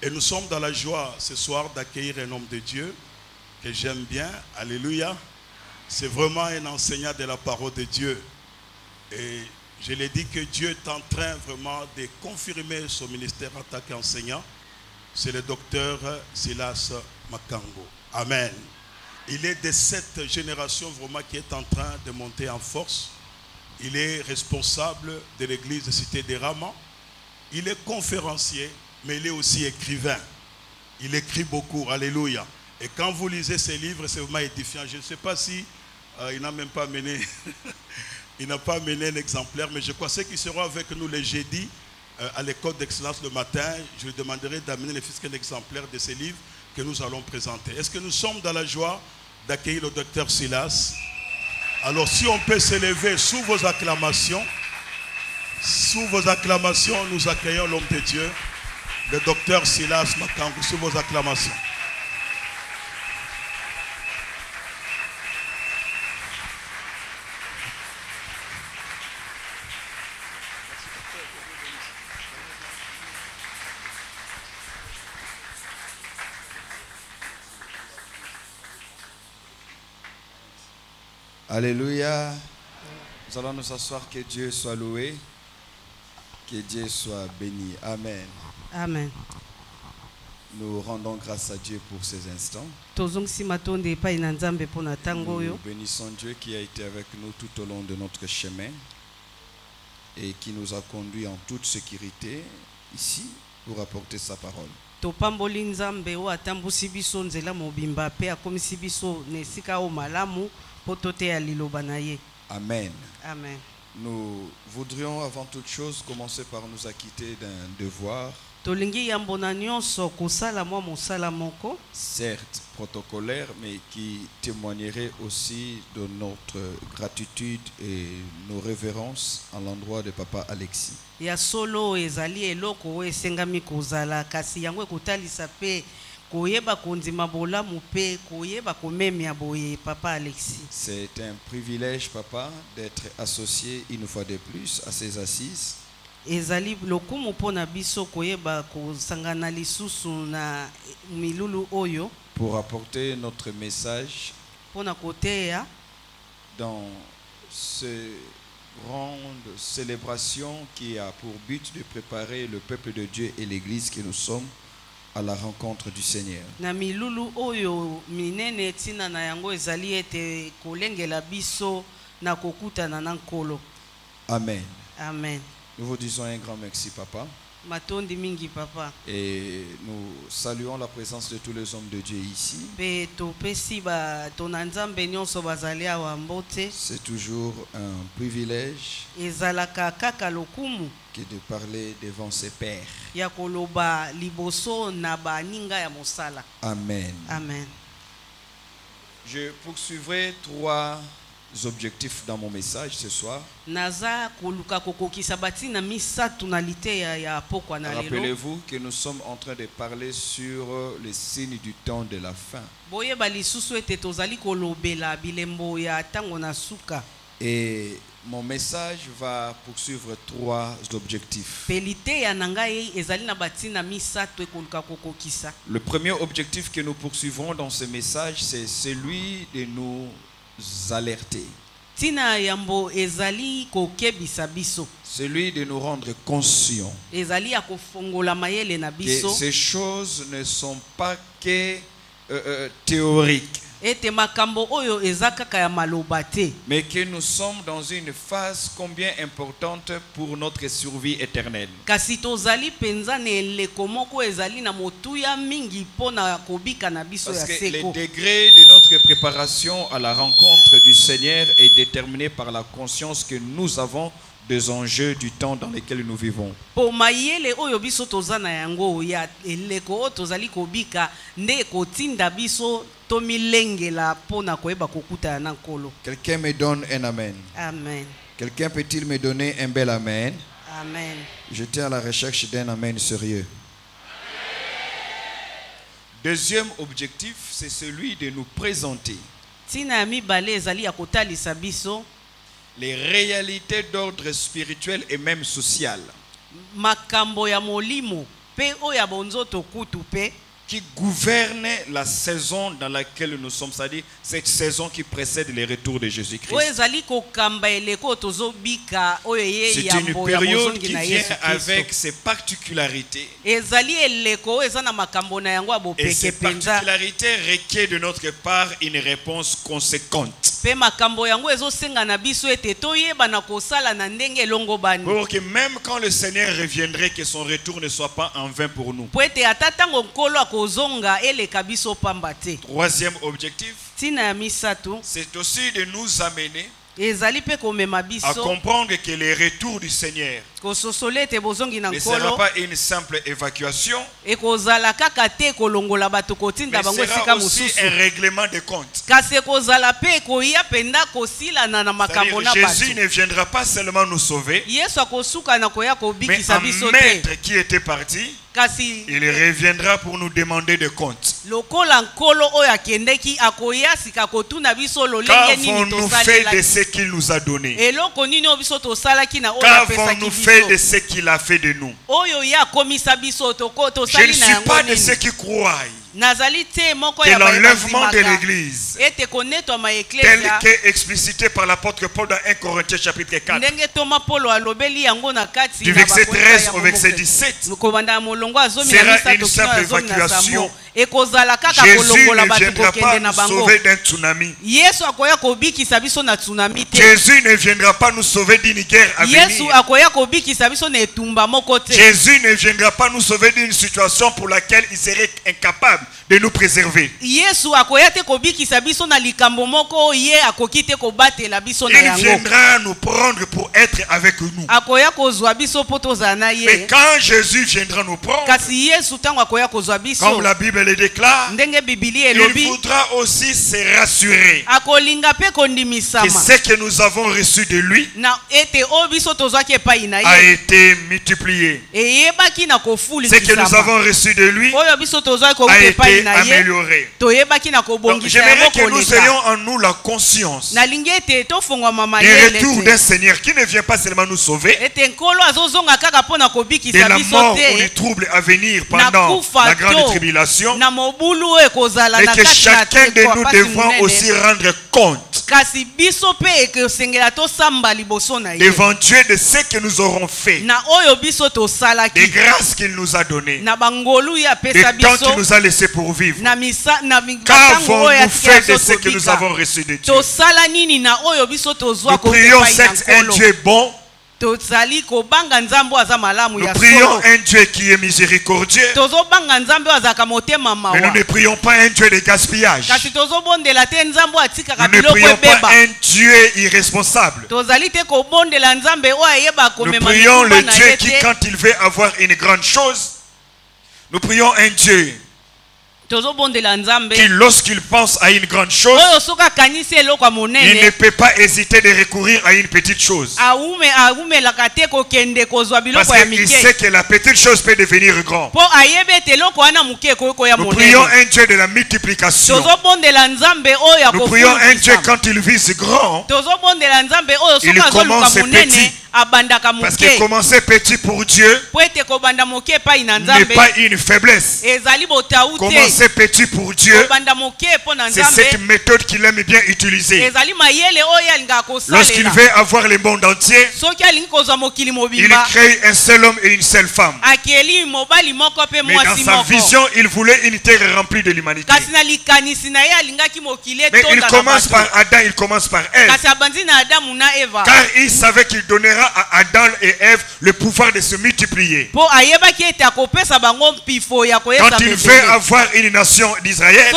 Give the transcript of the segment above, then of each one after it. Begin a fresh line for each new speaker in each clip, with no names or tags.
Et nous sommes dans la joie ce soir d'accueillir un homme de Dieu que j'aime bien. Alléluia. C'est vraiment un enseignant de la parole de Dieu. Et je l'ai dit que Dieu est en train vraiment de confirmer son ministère en tant qu'enseignant. C'est le docteur Silas Makango. Amen. Il est de cette génération vraiment qui est en train de monter en force. Il est responsable de l'église de Cité des Ramas. Il est conférencier, mais il est aussi écrivain. Il écrit beaucoup. Alléluia. Et quand vous lisez ses livres, c'est vraiment édifiant. Je ne sais pas si il n'a même pas mené, il n'a pas mené un exemplaire, mais je crois que ceux qui seront avec nous les jeudis à l'école d'excellence le matin, je lui demanderai d'amener le fiscal exemplaire de ces livres que nous allons présenter. Est-ce que nous sommes dans la joie d'accueillir le docteur Silas? Alors si on peut s'élever sous vos acclamations, nous accueillons l'homme de Dieu, le docteur Silas Makango, sous vos acclamations.
Alléluia. Nous allons nous asseoir. Que Dieu soit loué. Que Dieu soit béni. Amen.
Amen.
Nous rendons grâce à Dieu pour ces instants. Nous bénissons Dieu qui a été avec nous tout au long de notre chemin et qui nous a conduits en toute sécurité ici pour apporter sa parole. Amen.
Amen.
Nous voudrions avant toute chose commencer par nous acquitter d'un devoir, certes protocolaire, mais qui témoignerait aussi de notre gratitude et nos révérences à l'endroit de Papa Alexis. C'est un privilège, Papa, d'être associé une fois de plus à ces assises. Pour apporter notre message dans cette grande célébration qui a pour but de préparer le peuple de Dieu et l'Église que nous sommes à la rencontre du Seigneur. Amen.
Amen.
Nous vous disons un grand merci, Papa. Et nous saluons la présence de tous les hommes de Dieu ici. C'est toujours un privilège que de parler devant ses pairs. Amen.
Amen.
Je poursuivrai trois objectifs dans mon message ce soir. Rappelez-vous que nous sommes en train de parler sur les signes du temps de la fin. Et mon message va poursuivre trois objectifs. Le premier objectif que nous poursuivrons dans ce message, c'est celui de nous alerter. Celui de nous rendre conscients que ces choses ne sont pas que théoriques, mais que nous sommes dans une phase combien importante pour notre survie éternelle. Parce que le degré de notre préparation à la rencontre du Seigneur est déterminé par la conscience que nous avons des enjeux du temps dans lesquels nous vivons. Quelqu'un me donne un amen.
Amen.
Quelqu'un peut-il me donner un bel amen?
Amen.
J'étais à la recherche d'un amen sérieux. Deuxième objectif, c'est celui de nous présenter les réalités d'ordre spirituel et même social
pe oya bonzoto kutu pe
qui gouverne la saison dans laquelle nous sommes, c'est-à-dire cette saison qui précède le retour de Jésus-Christ. C'est une période qui vient avec ses particularités. Et ces particularités requièrent de notre part une réponse conséquente. Pour que même quand le Seigneur reviendrait, que son retour ne soit pas en vain pour nous. Troisième objectif, c'est aussi de nous amener à comprendre que le retour du Seigneur ne sera pas une simple évacuation, mais sera aussi un règlement de compte. Jésus ne viendra pas seulement nous sauver, mais un maître qui était parti, il reviendra pour nous demander des comptes. Qu'avons-nous fait de ce qu'il nous a donné? Qu'avons-nous fait de ce qu'il a fait de nous? Je ne suis pas de ceux qui croient que l'enlèvement de l'église, tel qu'explicité par l'apôtre Paul dans 1 Corinthiens chapitre 4, du verset 13 au verset 17, sera une simple évacuation. Jésus ne viendra pas nous sauver d'un tsunami. Jésus ne viendra pas nous sauver d'une guerre à venir. Jésus ne viendra pas nous sauver d'une situation pour laquelle il serait incapable de nous préserver. Il viendra nous prendre pour être avec nous. Mais quand Jésus viendra nous prendre, comme la Bible le déclare, il voudra aussi se rassurer que ce que nous avons reçu de lui a été multiplié. Ce que nous avons reçu de lui a été amélioré. Donc, j'aimerais que nous ayons en nous la conscience du retour d'un Seigneur qui ne vient pas seulement nous sauver de la mort ou du trouble à venir pendant la grande tribulation, mais que chacun de nous devons aussi rendre compte devant Dieu de ce que nous aurons fait, des grâces qu'il nous a données, des temps qu'il nous a laissé pour vivre. Qu'avons-nous fait de ce que nous avons reçu de Dieu? Nous prions certes un Dieu bon. Nous prions un Dieu qui est miséricordieux, mais nous ne prions pas un Dieu de gaspillage. Nous ne prions pas un Dieu irresponsable. Nous prions le Dieu qui, quand il veut avoir une grande chose, nous prions un Dieu qui, lorsqu'il pense à une grande chose, il ne peut pas hésiter de recourir à une petite chose. Parce qu'il sait que la petite chose peut devenir grande. Nous prions un Dieu de la multiplication. Nous prions un Dieu quand il vise grand, il commence petit. Parce que commencer petit pour Dieu n'est pas une faiblesse. Commencer petit pour Dieu, c'est cette méthode qu'il aime bien utiliser. Lorsqu'il veut avoir le monde entier, il crée un seul homme et une seule femme. Mais dans sa vision, il voulait une terre remplie de l'humanité. Mais il commence par Adam, il commence par Ève. Car il savait qu'il donnera à Adam et Ève le pouvoir de se multiplier. Quand il veut avoir une nation d'Israël, il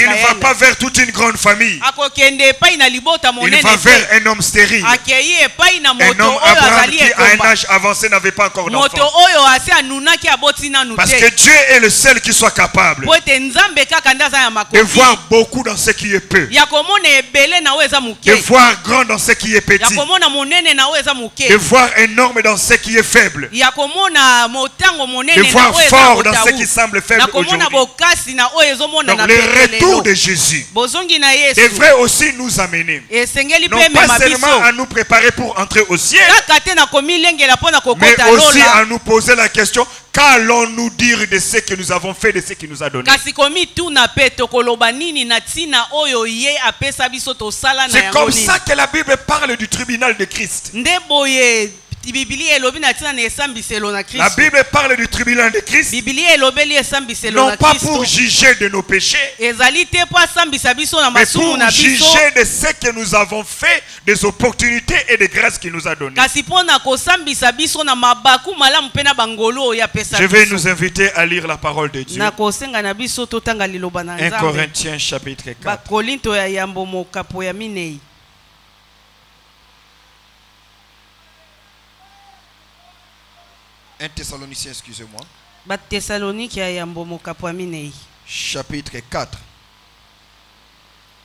ne va pas vers toute une grande famille. Il va vers un homme stérile. Un homme Abraham qui à un âge avancé n'avait pas encore d'enfant. Parce que Dieu est le seul qui soit capable de voir beaucoup dans ce qui est peu, de voir grand dans ce qui est petit, petit, de voir énorme dans ce qui est faible, de voir fort dans ce qui semble faible aujourd'hui. Donc le retour de Jésus devrait aussi nous amener, non pas seulement à nous préparer pour entrer au ciel, mais aussi à nous poser la question: qu'allons-nous dire de ce que nous avons fait, de ce qu'il nous a donné? C'est comme ça que la Bible parle du tribunal de Christ. La Bible parle du tribunal de Christ, non pas pour juger de nos péchés, mais pour juger de ce que nous avons fait, des opportunités et des grâces qu'il nous a données. Je vais nous inviter à lire la parole de Dieu. 1 Corinthiens chapitre 4. 1 Thessaloniciens, excusez-moi. Chapitre 4.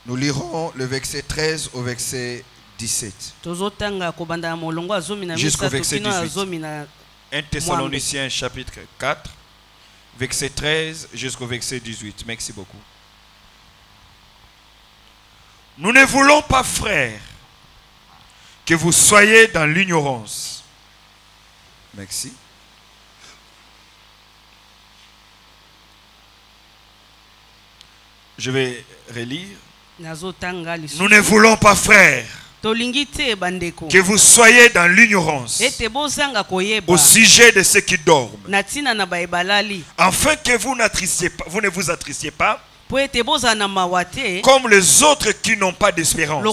Nous lirons le verset 13 au verset 17. Jusqu'au verset 18. 1 Thessaloniciens chapitre 4, verset 13 jusqu'au verset 18. Merci beaucoup. Nous ne voulons pas, frères, que vous soyez dans l'ignorance. Merci. Je vais relire. Nous ne voulons pas, frères, que vous soyez dans l'ignorance au sujet de ceux qui dorment, afin que vous ne vous attristiez pas comme les autres qui n'ont pas d'espérance.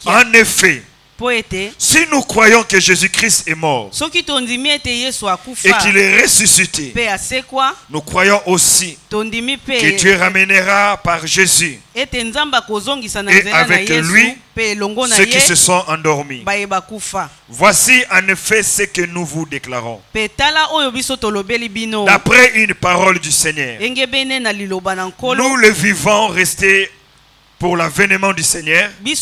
En effet, si nous croyons que Jésus-Christ est mort et qu'il est ressuscité, nous croyons aussi que Dieu ramènera par Jésus et avec lui ceux qui se sont endormis. Voici en effet ce que nous vous déclarons, d'après une parole du Seigneur. Nous le vivons restés pour l'avènement du Seigneur. Nous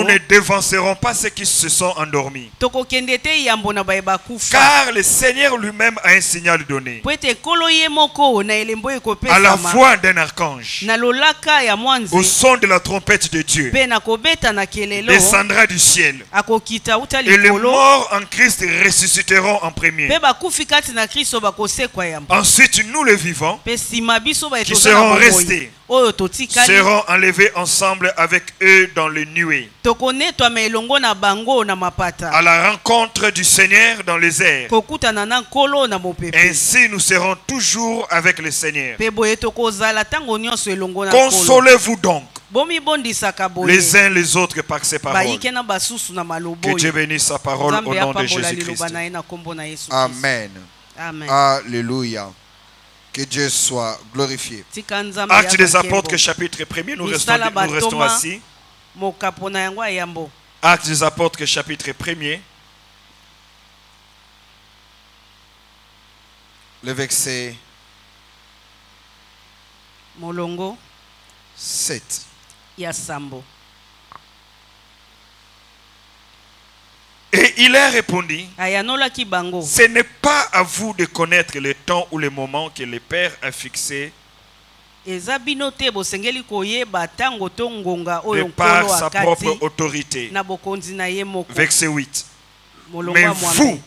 ne dévancerons pas ceux qui se sont endormis, car le Seigneur lui-même a un signal donné, à la voix d'un archange, au son de la trompette de Dieu, descendra du ciel, et les morts en Christ ressusciteront en premier. Ensuite nous les vivants qui seront restés seront enlevés ensemble avec eux dans les nuées, à la rencontre du Seigneur dans les airs. Ainsi nous serons toujours avec le Seigneur. Consolez-vous donc les uns les autres par ces paroles. Que Dieu bénisse sa parole au nom de Jésus-Christ. Amen.
Amen.
Alléluia. Que Dieu soit glorifié. Actes des Apôtres, chapitre 1er, nous restons assis. Actes des Apôtres, chapitre 1er. Le verset 7. Et il leur répondit: ce n'est pas à vous de connaître le temps ou le moment que le Père a fixé de par sa propre autorité. Verset 8. Mais vous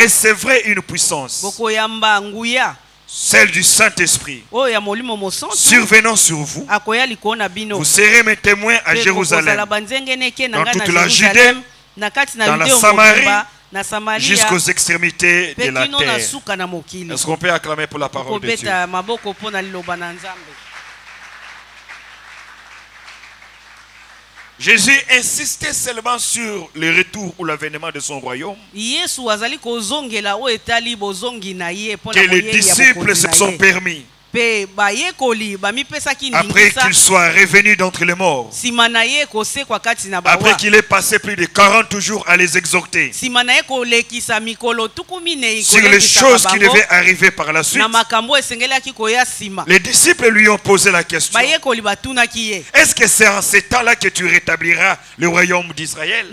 recevrez une puissance, celle du Saint-Esprit, survenant sur vous. Vous serez mes témoins à Jérusalem, dans toute la Judée, dans la Samarie, jusqu'aux extrémités de la terre. Est-ce qu'on peut acclamer pour la parole de Dieu? Jésus insistait seulement sur le retour ou l'avènement de son royaume, que les disciples se sont permis Après qu'il soit revenu d'entre les morts. Après qu'il ait passé plus de 40 jours à les exhorter. Sur les choses qui devaient arriver par la suite. Les disciples lui ont posé la question. Est-ce que c'est en ce temps-là que tu rétabliras le royaume d'Israël?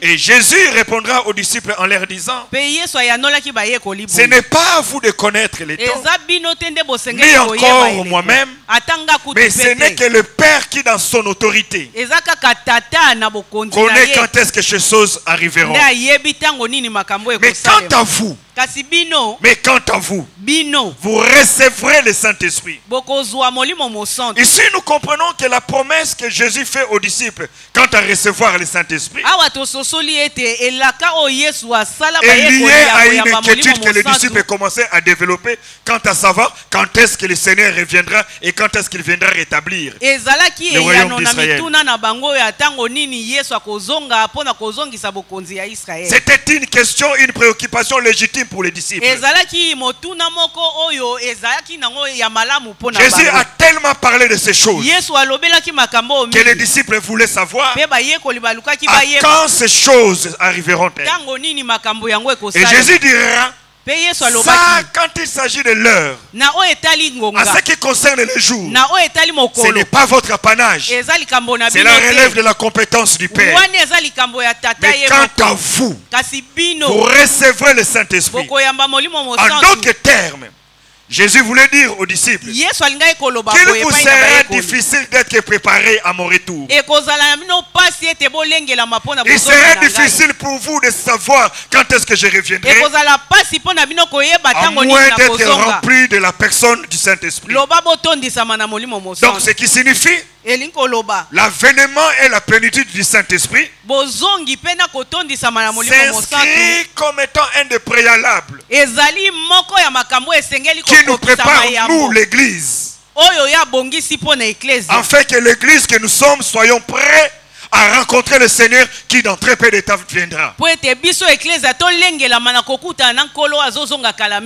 Et Jésus répondra aux disciples en leur disant, ce n'est pas à vous de connaître les temps, ni encore moi-même, mais ce n'est que le Père qui dans son autorité connaît quand est-ce que ces choses arriveront. Mais quant à vous, vous recevrez le Saint-Esprit. Ici nous comprenons que la promesse que Jésus fait aux disciples quant à recevoir le Saint-Esprit est liée à une inquiétude que les disciples commençaient à développer quant à savoir quand est-ce que le Seigneur reviendra et quand est-ce qu'il viendra rétablir le royaume d'Israël. C'était une question, une préoccupation légitime pour les disciples. Jésus a tellement parlé de ces choses que les disciples voulaient savoir à quand ces choses arriveront-elles. Et Jésus dira, ça, quand il s'agit de l'heure, à ce qui concerne le jour, ce n'est pas votre apanage. C'est la relève de la compétence du Père. Mais quant à vous, vous recevrez le Saint-Esprit. En d'autres termes, Jésus voulait dire aux disciples qu'il vous sera difficile d'être préparé à mon retour. Il sera difficile pour vous de savoir quand est-ce que je reviendrai, à moins d'être rempli de la personne du Saint-Esprit. Donc ce qui signifie l'avènement et la plénitude du Saint-Esprit s'inscrit comme étant un des préalables qui nous prépare, nous, l'Église, afin que l'Église que nous sommes soyons prêts à rencontrer le Seigneur qui dans très peu de temps viendra.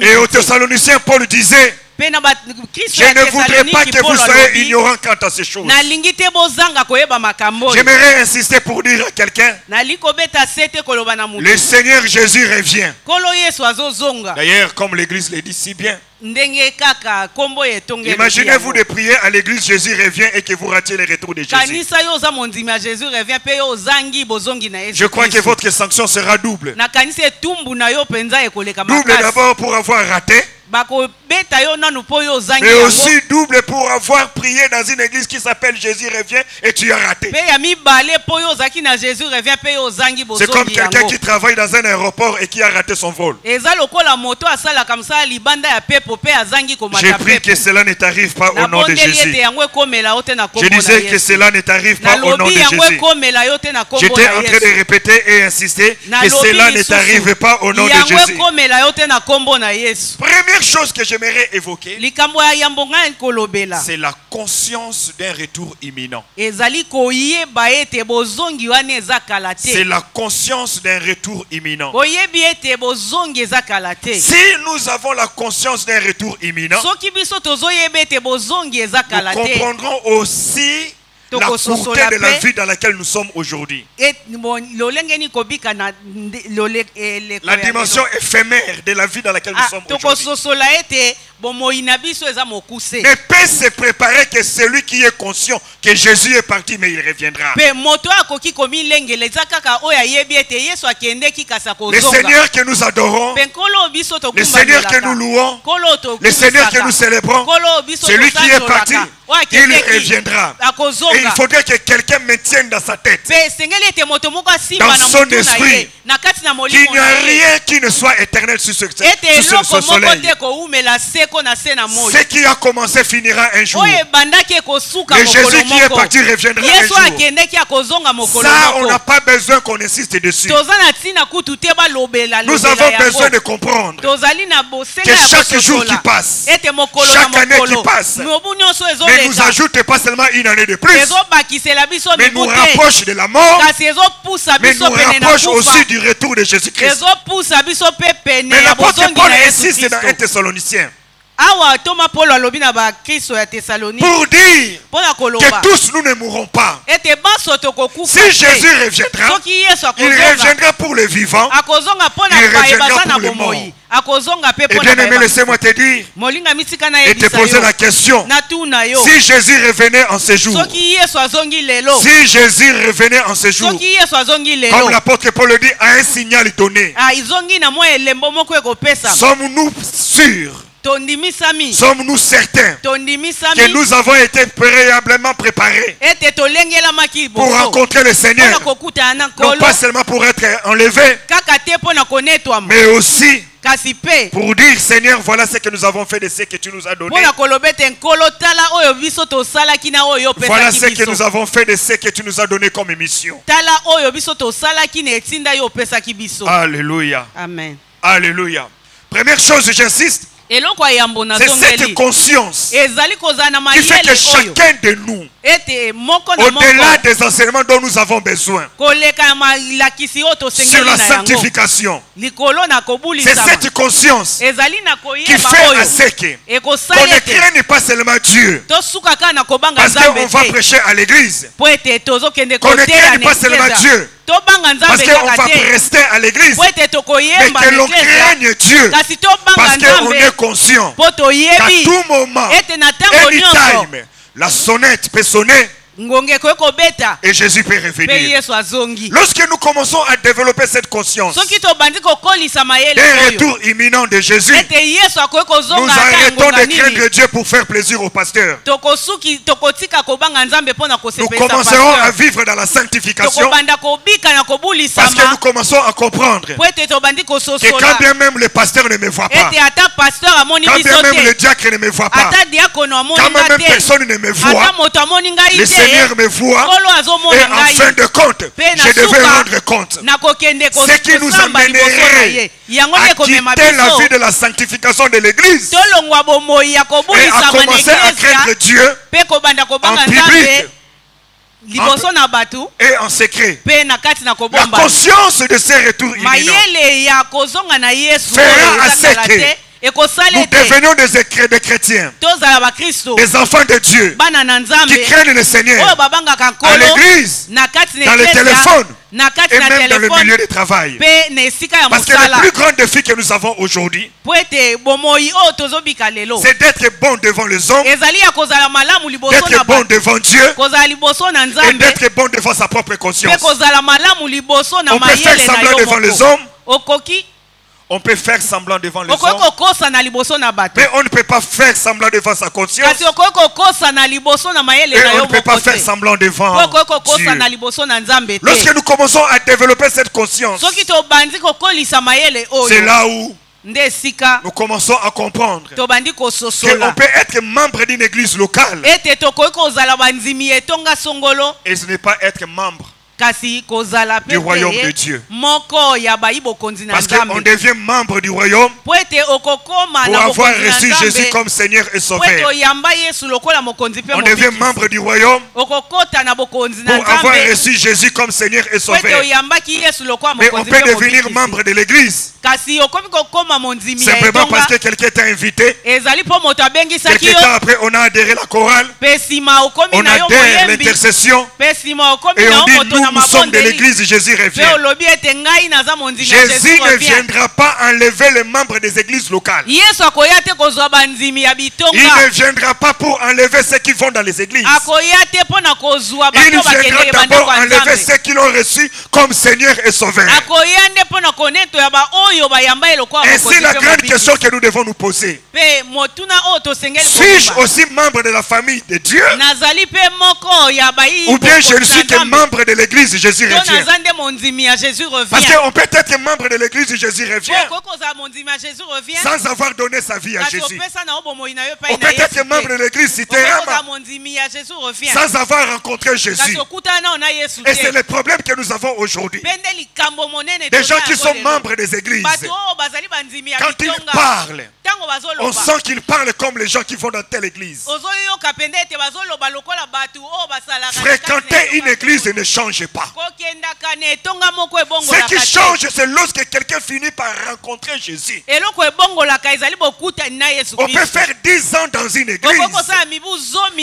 Et aux Thessaloniciens, Paul disait, je ne voudrais pas que vous soyez ignorants quant à ces choses. J'aimerais insister pour dire à quelqu'un, le Seigneur Jésus revient. D'ailleurs, comme l'Église le dit si bien, imaginez-vous de prier à l'église Jésus revient et que vous ratiez le retour de Jésus. Je crois que votre sanction sera double. Double d'abord pour avoir raté, mais aussi double pour avoir prié dans une église qui s'appelle Jésus revient et tu as raté. C'est comme quelqu'un qui travaille dans un aéroport et qui a raté son vol. J'ai pris que cela ne t'arrive pas au nom de Jésus. Je disais que cela ne t'arrive pas au nom de Jésus. J'étais en train de répéter et insister que cela ne t'arrive pas au nom de Jésus. Première chose que j'aimerais évoquer, c'est la conscience d'un retour imminent. C'est la conscience d'un retour imminent. Si nous avons la conscience d'un retour imminent, nous comprendrons aussi la pureté de la vie dans laquelle nous sommes aujourd'hui. La dimension éphémère de la vie dans laquelle nous sommes aujourd'hui. Ne peut se préparer que celui qui est conscient que Jésus est parti mais il reviendra. Le Seigneur que nous adorons, le Seigneur que nous louons, le Seigneur que nous célébrons, celui qui est parti, il reviendra. Et il faudrait que quelqu'un me tienne dans sa tête, dans son esprit, qu'il n'y a rien qui ne soit éternel sur ce soleil. Ce qui a commencé finira un jour. Le Jésus qui est parti reviendra un jour. Ça, on n'a pas besoin qu'on insiste dessus. Nous avons besoin de comprendre que chaque jour qui passe, chaque année qui passe, ne nous ajoute pas seulement une année de plus, mais nous rapproche de la mort, mais nous rapproche aussi du retour de Jésus-Christ. Mais l'apôtre Paul insiste dans 1 Thessaloniciens pour dire que tous nous ne mourrons pas. Si Jésus reviendra, il reviendra pour les vivants, il reviendra pour les morts. Et bien aimé, laissez-moi te dire et te poser la question: si Jésus revenait en ce jour, si Jésus revenait en ce jour, comme l'apôtre Paul le dit, à un signal donné, sommes-nous sûrs, sommes-nous certains que nous avons été préalablement préparés pour rencontrer le Seigneur, non pas seulement pour être enlevés, mais aussi pour dire: Seigneur, voilà ce que nous avons fait de ce que tu nous as donné. Voilà ce que nous avons fait de ce que tu nous as donné comme mission. Alléluia.
Amen.
Alléluia. Première chose, j'insiste, c'est cette conscience qui fait que chacun de nous, au-delà des enseignements dont nous avons besoin sur la sanctification, c'est cette conscience qui fait à ce qu'on ne craigne pas seulement Dieu, parce qu'on va prêcher à l'église, qu'on ne craigne pas seulement Dieu parce qu'on va rester à l'église, mais que l'on craigne Dieu parce qu'on est conscient qu'à tout moment, anytime, la sonnette peut sonner et Jésus peut revenir. Lorsque nous commençons à développer cette conscience d'un retour imminent de Jésus, nous arrêtons de craindre Dieu pour faire plaisir au pasteur. Nous commencerons à vivre dans la sanctification parce que nous commençons à comprendre que quand bien même le pasteur ne me voit pas, quand bien même le diacre ne me voit pas, quand même personne ne me voit, le Seigneur me voit, et en fin de compte, je devais rendre compte. Ce qui nous amènerait à quitter la vie de la sanctification de l'église et à commencer à craindre Dieu en public et en secret. La conscience de ces retours imminents fera à ce que nous devenions des chrétiens, des enfants de Dieu qui craignent le Seigneur à l'église, dans le téléphone et même dans le milieu du travail. Parce que le plus grand défi que nous avons aujourd'hui, c'est d'être bon devant les hommes, d'être bon devant Dieu et d'être bon devant sa propre conscience. On peut faire semblant devant les hommes, on peut faire semblant devant les hommes, mais on ne peut pas faire semblant devant sa conscience, et on ne peut pas faire semblant devant Dieu. Lorsque nous commençons à développer cette conscience, c'est là où nous commençons à comprendre qu'on peut être membre d'une église locale et ce n'est pas être membre du royaume de Dieu. Parce qu'on devient membre du royaume pour avoir reçu Jésus comme Seigneur et Sauveur. On devient membre du royaume pour avoir reçu Jésus comme Seigneur et Sauveur. Mais on peut devenir membre de l'église simplement parce que quelqu'un t'a invité. Quelques temps après, on a adhéré à la chorale, on adhère l'intercession et on dit nous sommes de l'église, Jésus revient. Jésus ne viendra pas enlever les membres des églises locales. Il ne viendra pas pour enlever ceux qui vont dans les églises. Il viendra d'abord enlever ceux qui l'ont reçu comme Seigneur et Sauveur. Ainsi la grande question que nous devons nous poser: suis-je aussi membre de la famille de Dieu, ou bien je ne suis que membre de l'église Jésus revient? Parce qu'on peut être membre de l'église Jésus revient sans avoir donné sa vie à Jésus. On peut être membre de l'église Cité-Rama sans avoir rencontré Jésus. Et c'est le problème que nous avons aujourd'hui. Des gens qui sont membres des églises l'église, quand il parle, on sent qu'il parle comme les gens qui vont dans telle église. Fréquenter une église ne change pas. Ce qui change, c'est lorsque quelqu'un finit par rencontrer Jésus. On peut faire 10 ans dans une église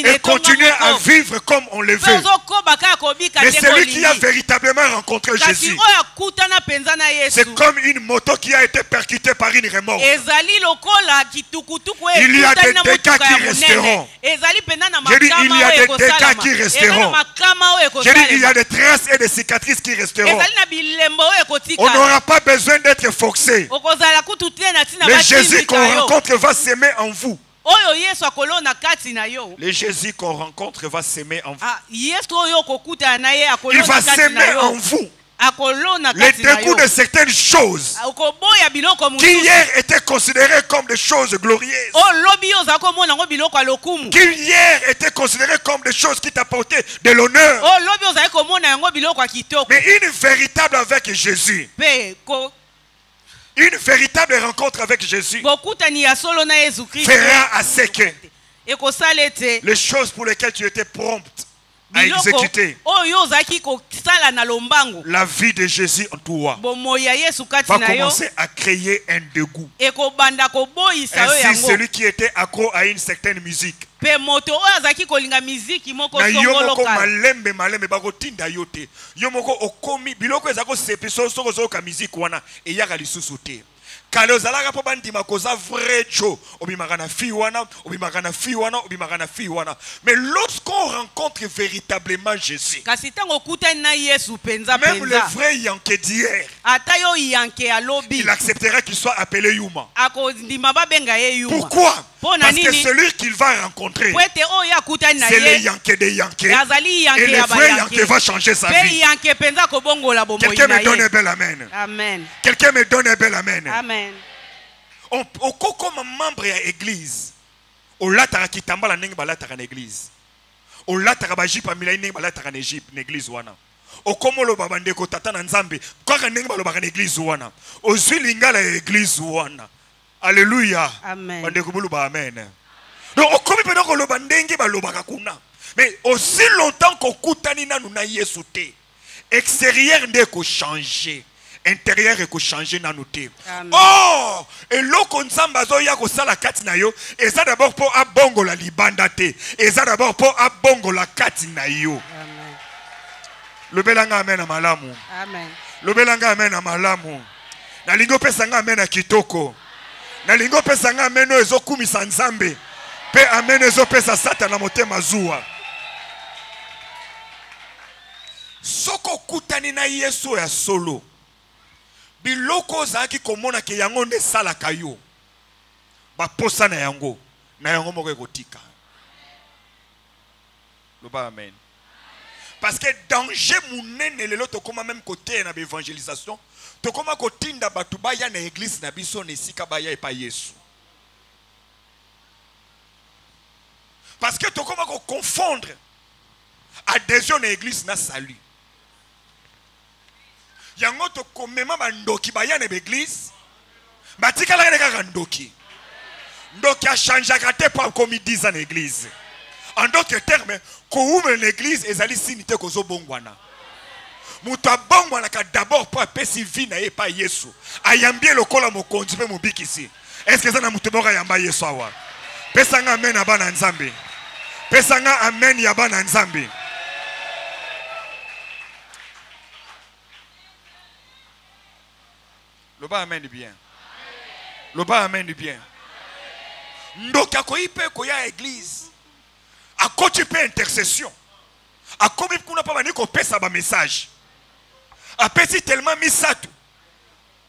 et continuer à vivre comme on le veut. Mais celui qui a véritablement rencontré Jésus, c'est comme une moto qui a été percutée par une remorque. Il y a des dégâts qui resteront. J'ai dit, il y a des dégâts qui resteront. J'ai dit, il y a des traces et des cicatrices qui resteront. On n'aura pas besoin d'être forcé. Le Jésus qu'on rencontre va s'aimer en vous. Le Jésus qu'on rencontre va s'aimer en vous. Il va s'aimer en vous. Les dégoûts de certaines choses qui hier étaient considérées comme des choses glorieuses, qui hier étaient considérées comme des choses qui t'apportaient de l'honneur, mais une véritable avec Jésus, une véritable rencontre avec Jésus fera à ce que les choses pour lesquelles tu étais prompte à exécuter, la vie de Jésus en toi va commencer à créer un dégoût. Ainsi, celui qui était accro à une certaine musique, Kalozalaka po bandima koza vrai cho obimagana fiwana mais lorsqu'on rencontre véritablement Jésus, même le vrai Yanké d'hier, il acceptera qu'il soit appelé Yuma. Pourquoi? Parce que celui qu'il va rencontrer, c'est le Yanké des Yanké, et le vrai Yanké va changer sa vie. Quelqu'un me donne un bel amen.
Amen.
Quelqu'un me donne un bel amen.
Amen.
Au comme membre de l'église, au latara qui tamba la nengi balatara l'église, au latara bajipa mila nengi balatara n'Égypte l'église wana, au comme le babande ko tata na nzambe, kwa nengi balobaka l'église wana, au zulinga la l'église wana, alléluia,
amen,
bande ko bulu ba amen. Donc au comme pendant ko lo bandengi balobaka kuna, mais aussi longtemps qu'on kutani na nuna Yesu te, extérieur ne ko changer. Intérieur et changer na noté. Oh, et l'oko nzamba zo ya ko sala kati na yo, et ça d'abord pour abongo la libanda te, et ça d'abord pour abongo la kati na yo. Amen. Le belanga amen amalamu.
Amen.
Le belanga amen amalamu. Na lingo pesa nga amen kitoko. Na lingo pesa nga amen ezo kumisa nzambe. Pe amen ezo pesa satana motema zuwa. Soko kutani na Yesu ya solo. Biloko zaki komona ke yango nde sala kayo ba posa na yango moko ekotika. Loba amen. Parce que danger munene lelo to koma même côté na évangélisation to koma kotinda batu baya na église na biso na esika baya epa Yesu. Parce que to koma ko confondre adhésion na église na salut. Yango to komema bandoki baya na l'église batika la kaka ndoki ndoki a changé kate pour komi 10 ans l'église. En d'autres termes, ko ume l'église ezali sinité kozo bongwana mutu abongwana ka d'abord pour apesi vie na ye pa Yesu ayambie lokola mokonzi pe mobikisi. Est-ce que ça na mutu moko yamba Yesu awa? Pesanga amen abana nzambe, pesanga amen ya bana nzambe. Le bas amène du bien. Le bas amène du bien. Donc, à quoi il peut qu'il y a église? À quoi tu peux intercession? À quoi il n'a pas dit qu'on peut ça message? À petit tellement mis ça tout.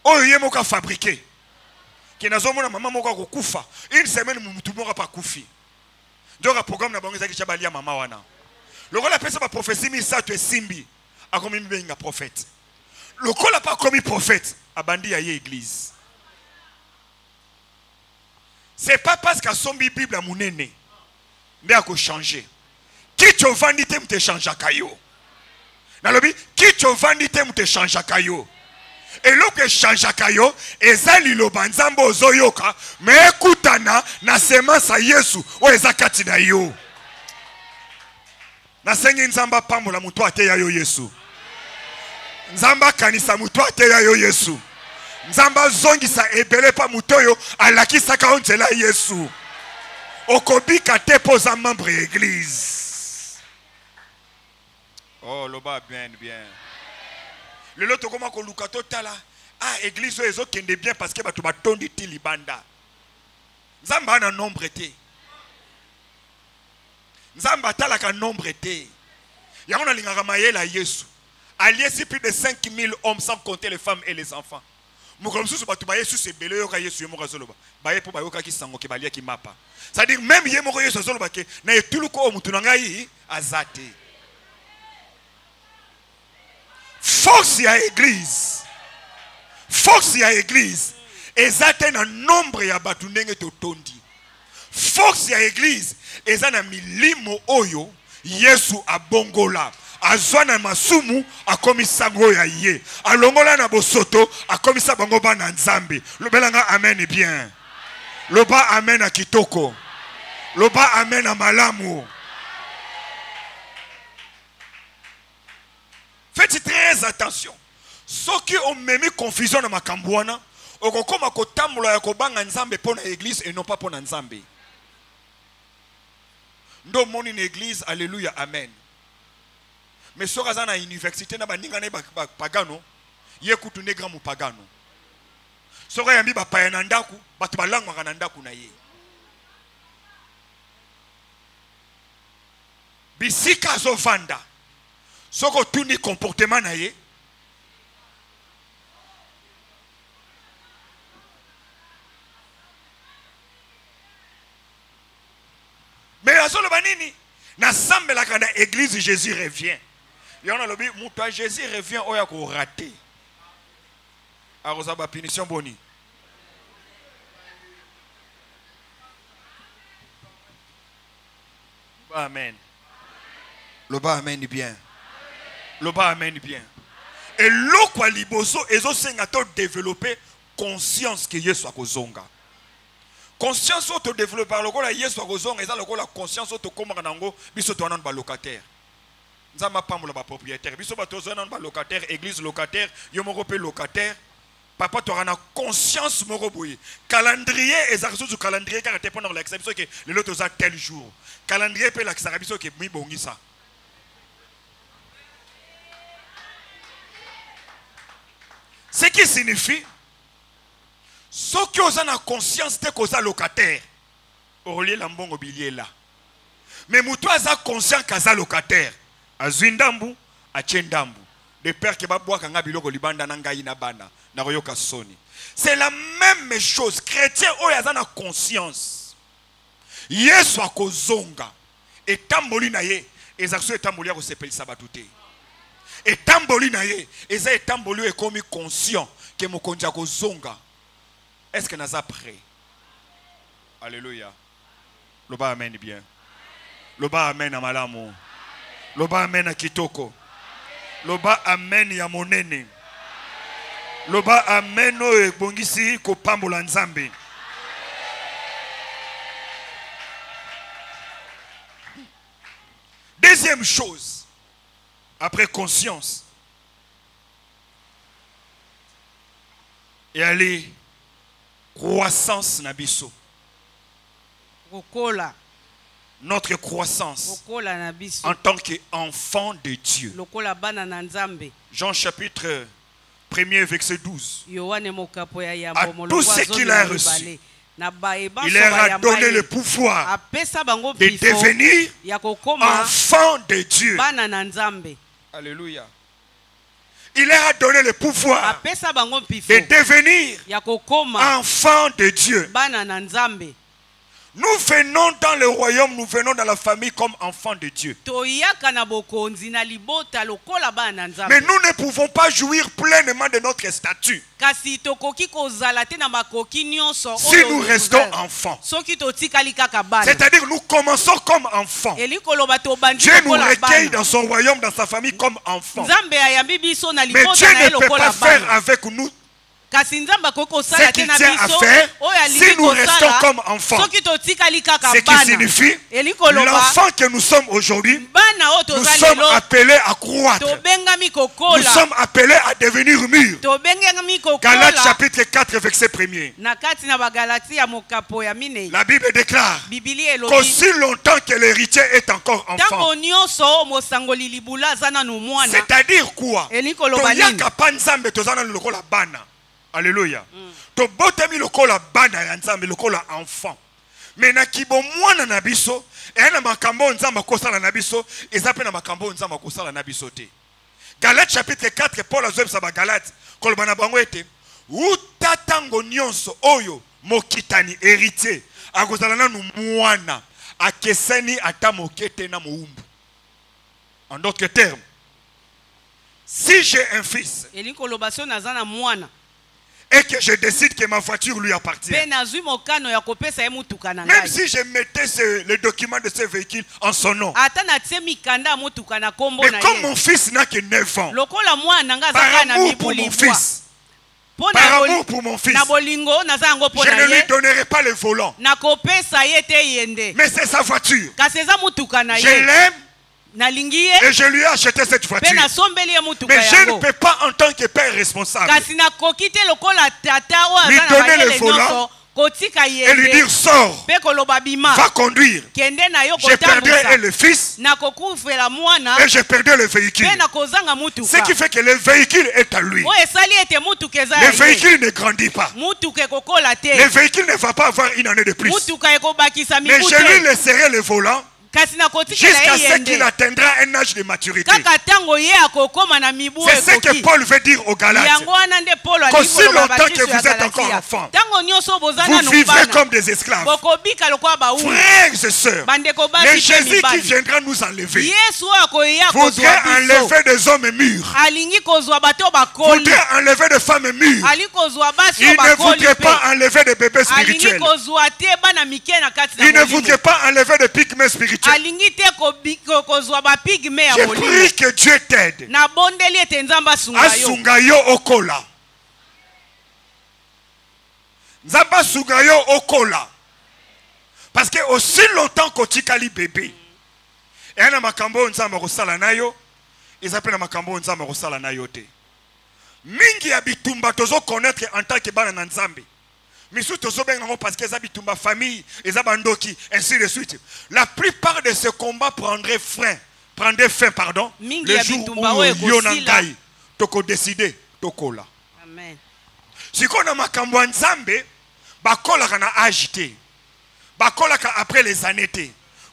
Oh, il y a mon cas fabriqué. Qui n'a pas maman mon cas koufa. Une semaine tout le monde pas koufi. Donc, un programme n'a pas dit que j'ai maman wana. Le rôle appelle ça ma prophétie mis ça tu es simbi. À combien il y a prophète? Le rôle n'a pas commis prophète. Abandi à l'église. C'est pas parce qu'à son Bible à mon aîné, mais à changer. Qui te vendit te change à caillou. Nalobi, qui te vendit te change à caillou. Et l'autre change kayo, ezali lo banzambo ozoyoka, mais écoutana na semence à Yesu, o ezakati na yo. Na sengi nzamba pambola mutu ateya yo Yesu. Nzamba kanisa mutu ateya yo Yesu. Nzamba zongisa ebele pa mutoyo alakisa ka onzela Yesu. Okobika te posa membre église. Oh, loba bien. Le loto koma ko lukato tala. Ah, église ezo kende bien parce que batu batondi ti libanda. Nzamba na nombre te. Nzamba tala ka nombre te. Yangona lingaka mayela Yesu. Alliés plus de 5000 hommes sans compter les femmes et les enfants. Mukomsusu batu ba Yesu se bele yoka Yesu yemo kazoloba. Baye po bayoka ki sango ke balia ki mapa. C'est-à-dire même yemo ko Yesu zoloba ke na etuluko o mutu ngai azate. Force ya église. Force ya église. Ezate na nombre ya batu ndenge totondi. Force ya église ezana milimo oyo Yesu abongola. Azwana masumu akomisa ngo ya ye. Alongola na bosoto akomisa bango bana nzambe. Lobelanga amen bien. Loba amen a kitoko. Loba amen a malamu. Faites très attention. Ceux qui ont mis confusion dans ma kambouana, okokoma kotamula ya kobanga nzambe pona église et non pas pona nzambe. Ndo moni une église, alléluia, amen. Mais si vous avez une université, vous avez pagano, vous avez un pagano. Si vous avez un payanandaku, vous avez un payanandaku. Bisika zo vanda. Si vous avez un comportement, mais na sambe la kana église Jésus revient. Il y a lobby muta Jésus revient oya ko raté. Arosa ba punition boni. Amen. Le bas amen bien. Le bas amen bien. Et l'eau liboso ezo sengato développer conscience que Yesu akozonga. Conscience auto développer par le kola Yesu akozonga eza lokola conscience auto komaka nango biso to nan ba locataire. Nzamba pamola ba propriétaire biso ba to nan ba locataire église locataire yo moko pe locataire papa to rana conscience moko boye calendrier ezarso du calendrier car te pendant l'exception que le lot oza tel jour calendrier pe la biso que mi bongisa. Ce qui signifie ceux qui ont la conscience de cause locataire, Orlier Lambon Obilier là. Mais Moutou a conscience qu'à locataire, à Zindambu, à Tchendambu, de père qui va boire quand Biloko Libanda Nangaïna Bana, Naroyoka Soni. C'est la même chose. Chrétien, oh, il y a la conscience. Yesu a kozonga. Et tamboli na ye, ezakso et tamboli a sepeli sabatute. Et tamboli na ye, eza et tamboli est comme conscient que mokonja kozonga. Est-ce que nous sommes prêts? Alléluia. Le bas amen bien. Le bas amen à malamu. Le bas amen à kitoko. Le bas amen ya monene. Le bas amen o ebongisi ko pambola nzambe. Deuxième chose, après conscience, et aller croissance nabiso. Notre croissance en tant qu'enfant de Dieu. Jean chapitre 1er verset 12. À tous ceux qu'il a reçus, il leur a donné le pouvoir de devenir enfants de Dieu. Alléluia. Il leur a donné le pouvoir de devenir enfants de Dieu. Nous venons dans le royaume, nous venons dans la famille comme enfants de Dieu. Mais nous ne pouvons pas jouir pleinement de notre statut si nous restons enfants. C'est-à-dire nous commençons comme enfants. Dieu nous recueille dans son royaume, dans sa famille comme enfants. Mais Dieu ne peut pas faire avec nous ce qu'il tient à faire si nous restons comme enfants. Ce qui signifie l'enfant que nous sommes aujourd'hui, nous sommes appelés à croître. Nous sommes appelés à devenir mûrs. Galates chapitre 4 verset 1er. La Bible déclare qu'aussi longtemps que l'héritier est encore enfant. C'est-à-dire quoi? Alléluia. To botami lokola bana ya nzambe lokola enfant. Mais na kibo mwana na biso, e na makambo nzamba kosala na biso, ezape na makambo nzamba kosala na biso te. Galates chapitre 4, Paul azobisa ba Galates, kolobana bango ete, utatango nyonso oyo mokitani héritier, akozala nanu mwana, akeseni ata mokete na moumbu. En d'autres termes, si j'ai un fils, et que je décide que ma voiture lui appartient, même si je mettais le document de ce véhicule en son nom, mais comme mon fils n'a que 9 ans, par amour pour mon fils, je ne lui donnerai pas le volant, mais c'est sa voiture. Je l'aime et je lui ai acheté cette voiture. Mais je ne peux pas en tant que père responsable lui donner le volant et lui dire sors, va conduire. Je perdrai le fils et je perdrai le véhicule. Ce qui fait que le véhicule est à lui. Le véhicule ne grandit pas. Le véhicule ne va pas avoir une année de plus. Mais je lui laisserai le volant jusqu'à ce qu'il atteindra un âge de maturité. C'est ce que Paul veut dire aux Galates. Qu'aussi longtemps que vous êtes encore enfants, vous vivrez comme des esclaves. Frères et sœurs, le Jésus qui viendra nous enlever voudrait enlever des hommes mûrs, voudrait enlever des femmes mûres. Il ne voudrait pas enlever des bébés spirituels. Il ne voudrait pas enlever des pygmées spirituels. Je prie que Dieu t'aide. Asungayo okola. Nzamba sungayo okola. Parce que aussi longtemps que tu kali bébé, et un makambo nzamba kosala nayo, ils appellent makambo nzamba kosala nayo te. Mingi ya bitumba tozo connaître en tant que bana nzambe. Parce que les famille, ainsi de suite. La plupart de ces combats prendraient fin, le jour où Yonangai toko décidé tokola. Amen. Si on a makambo nzambe, bakola kana agité, bakola ka après les années.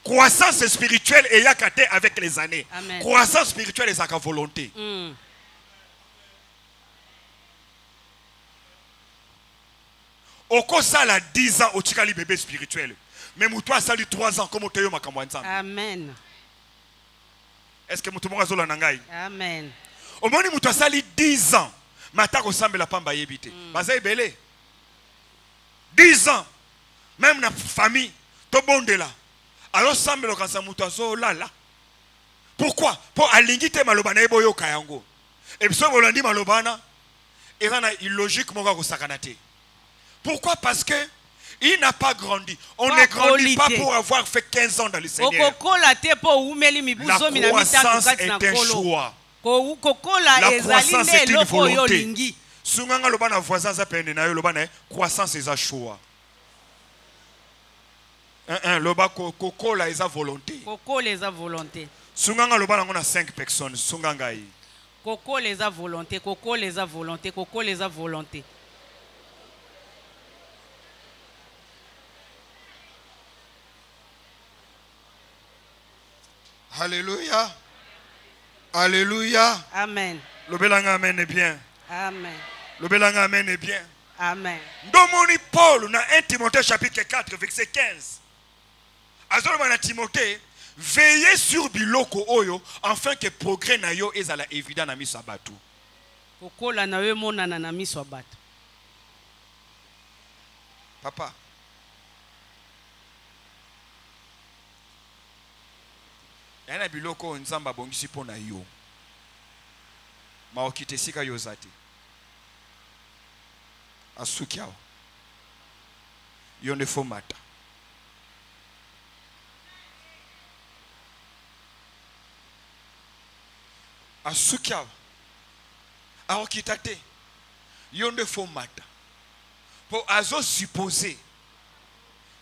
Croissance spirituelle et yakate avec les années. Amen. Croissance spirituelle et sa volonté. Oko sala 10 ans au tikali bébé spirituel. Mais toi sali 3 ans comme oteyo makambo nzambe. Amen. Est-ce que mutu moko zola nangai? Amen. Omoni mutu sali 10 ans. Mata ko sambela pamba yebite. Baza ebele. 10 ans. Même na famille to bondela. Alors sambela kansa mutu azolala. Pourquoi? Pour alingite malobana eboyo kayango. Et puis so bolandi malobana erana illogique moko ko sakanate. Pourquoi? Parce que il n'a pas grandi. On ne grandit pas pour avoir fait 15 ans dans le Seigneur. La croissance est un choix. La croissance est une volonté. Sunganga lobana voisin zapende na yo lobana croissance est un choix. Loba kokola est volonté. Kokola est volonté. Sunganga lobana on a 5 personnes. Sunganga yi. Kokola est volonté. Kokola est volonté. Kokola est volonté. Alléluia. Alléluia. Amen. Le belanga amen est bien. Amen. Le belanga amen est bien. Amen. Domoni Paul, dans 1 Timothée chapitre 4, verset 15. Azoloba na Timothée, veillez sur biloko oyo afin que progrès na yo ezala évident na miso abatu.
Kokola na yo monana na miso abatu.
Papa. Yana biloko nzamba bongisi pona yo. Maokite sika yo zati. Asukiao. Yo ne fomata. Asukiao. Aokitate. Yo ne fomata. Pour azo supposer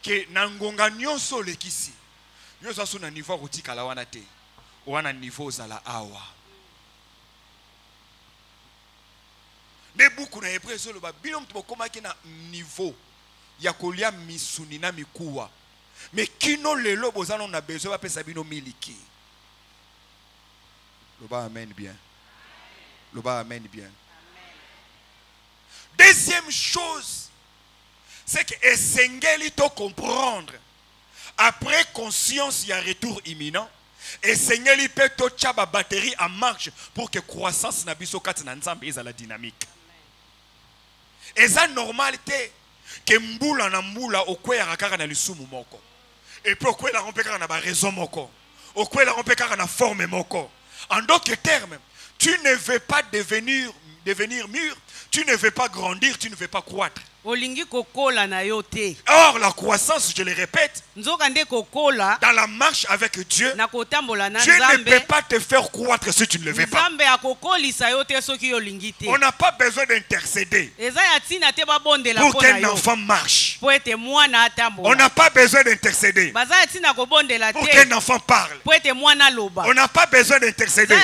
que nangonga nyonso lekisi. Nyonso aso na niveau rotika la wana te. Wana niveau zala awa. Ne buku na hébreu zo loba bino mtu bokoma ki na niveau ya kolia misuni na mikuwa. Mais kino lelo bozano na besoin ba pesa bino miliki. Loba amen bien. Loba amen bien. Deuxième chose, c'est que essengeli to comprendre. Après conscience, il y a retour imminent. Essengeli peut to tchaba batterie en marche pour que croissance na biso kati na nzambe eza la dynamique. Eza normalité que mbula na mbula okwera kaka na lisumu moko. Et puis okwela rompe kaka na ba raison moko. Okwela rompe kaka na forme moko. En d'autres termes, tu ne veux pas devenir mûr, tu ne veux pas grandir, tu ne veux pas croître. Or la croissance, je le répète, dans la marche avec Dieu, Dieu ne peut pas te faire croître si tu ne le veux pas. On n'a pas besoin d'intercéder pour qu'un enfant marche. On n'a pas besoin d'intercéder pour qu'un enfant parle. On n'a pas besoin d'intercéder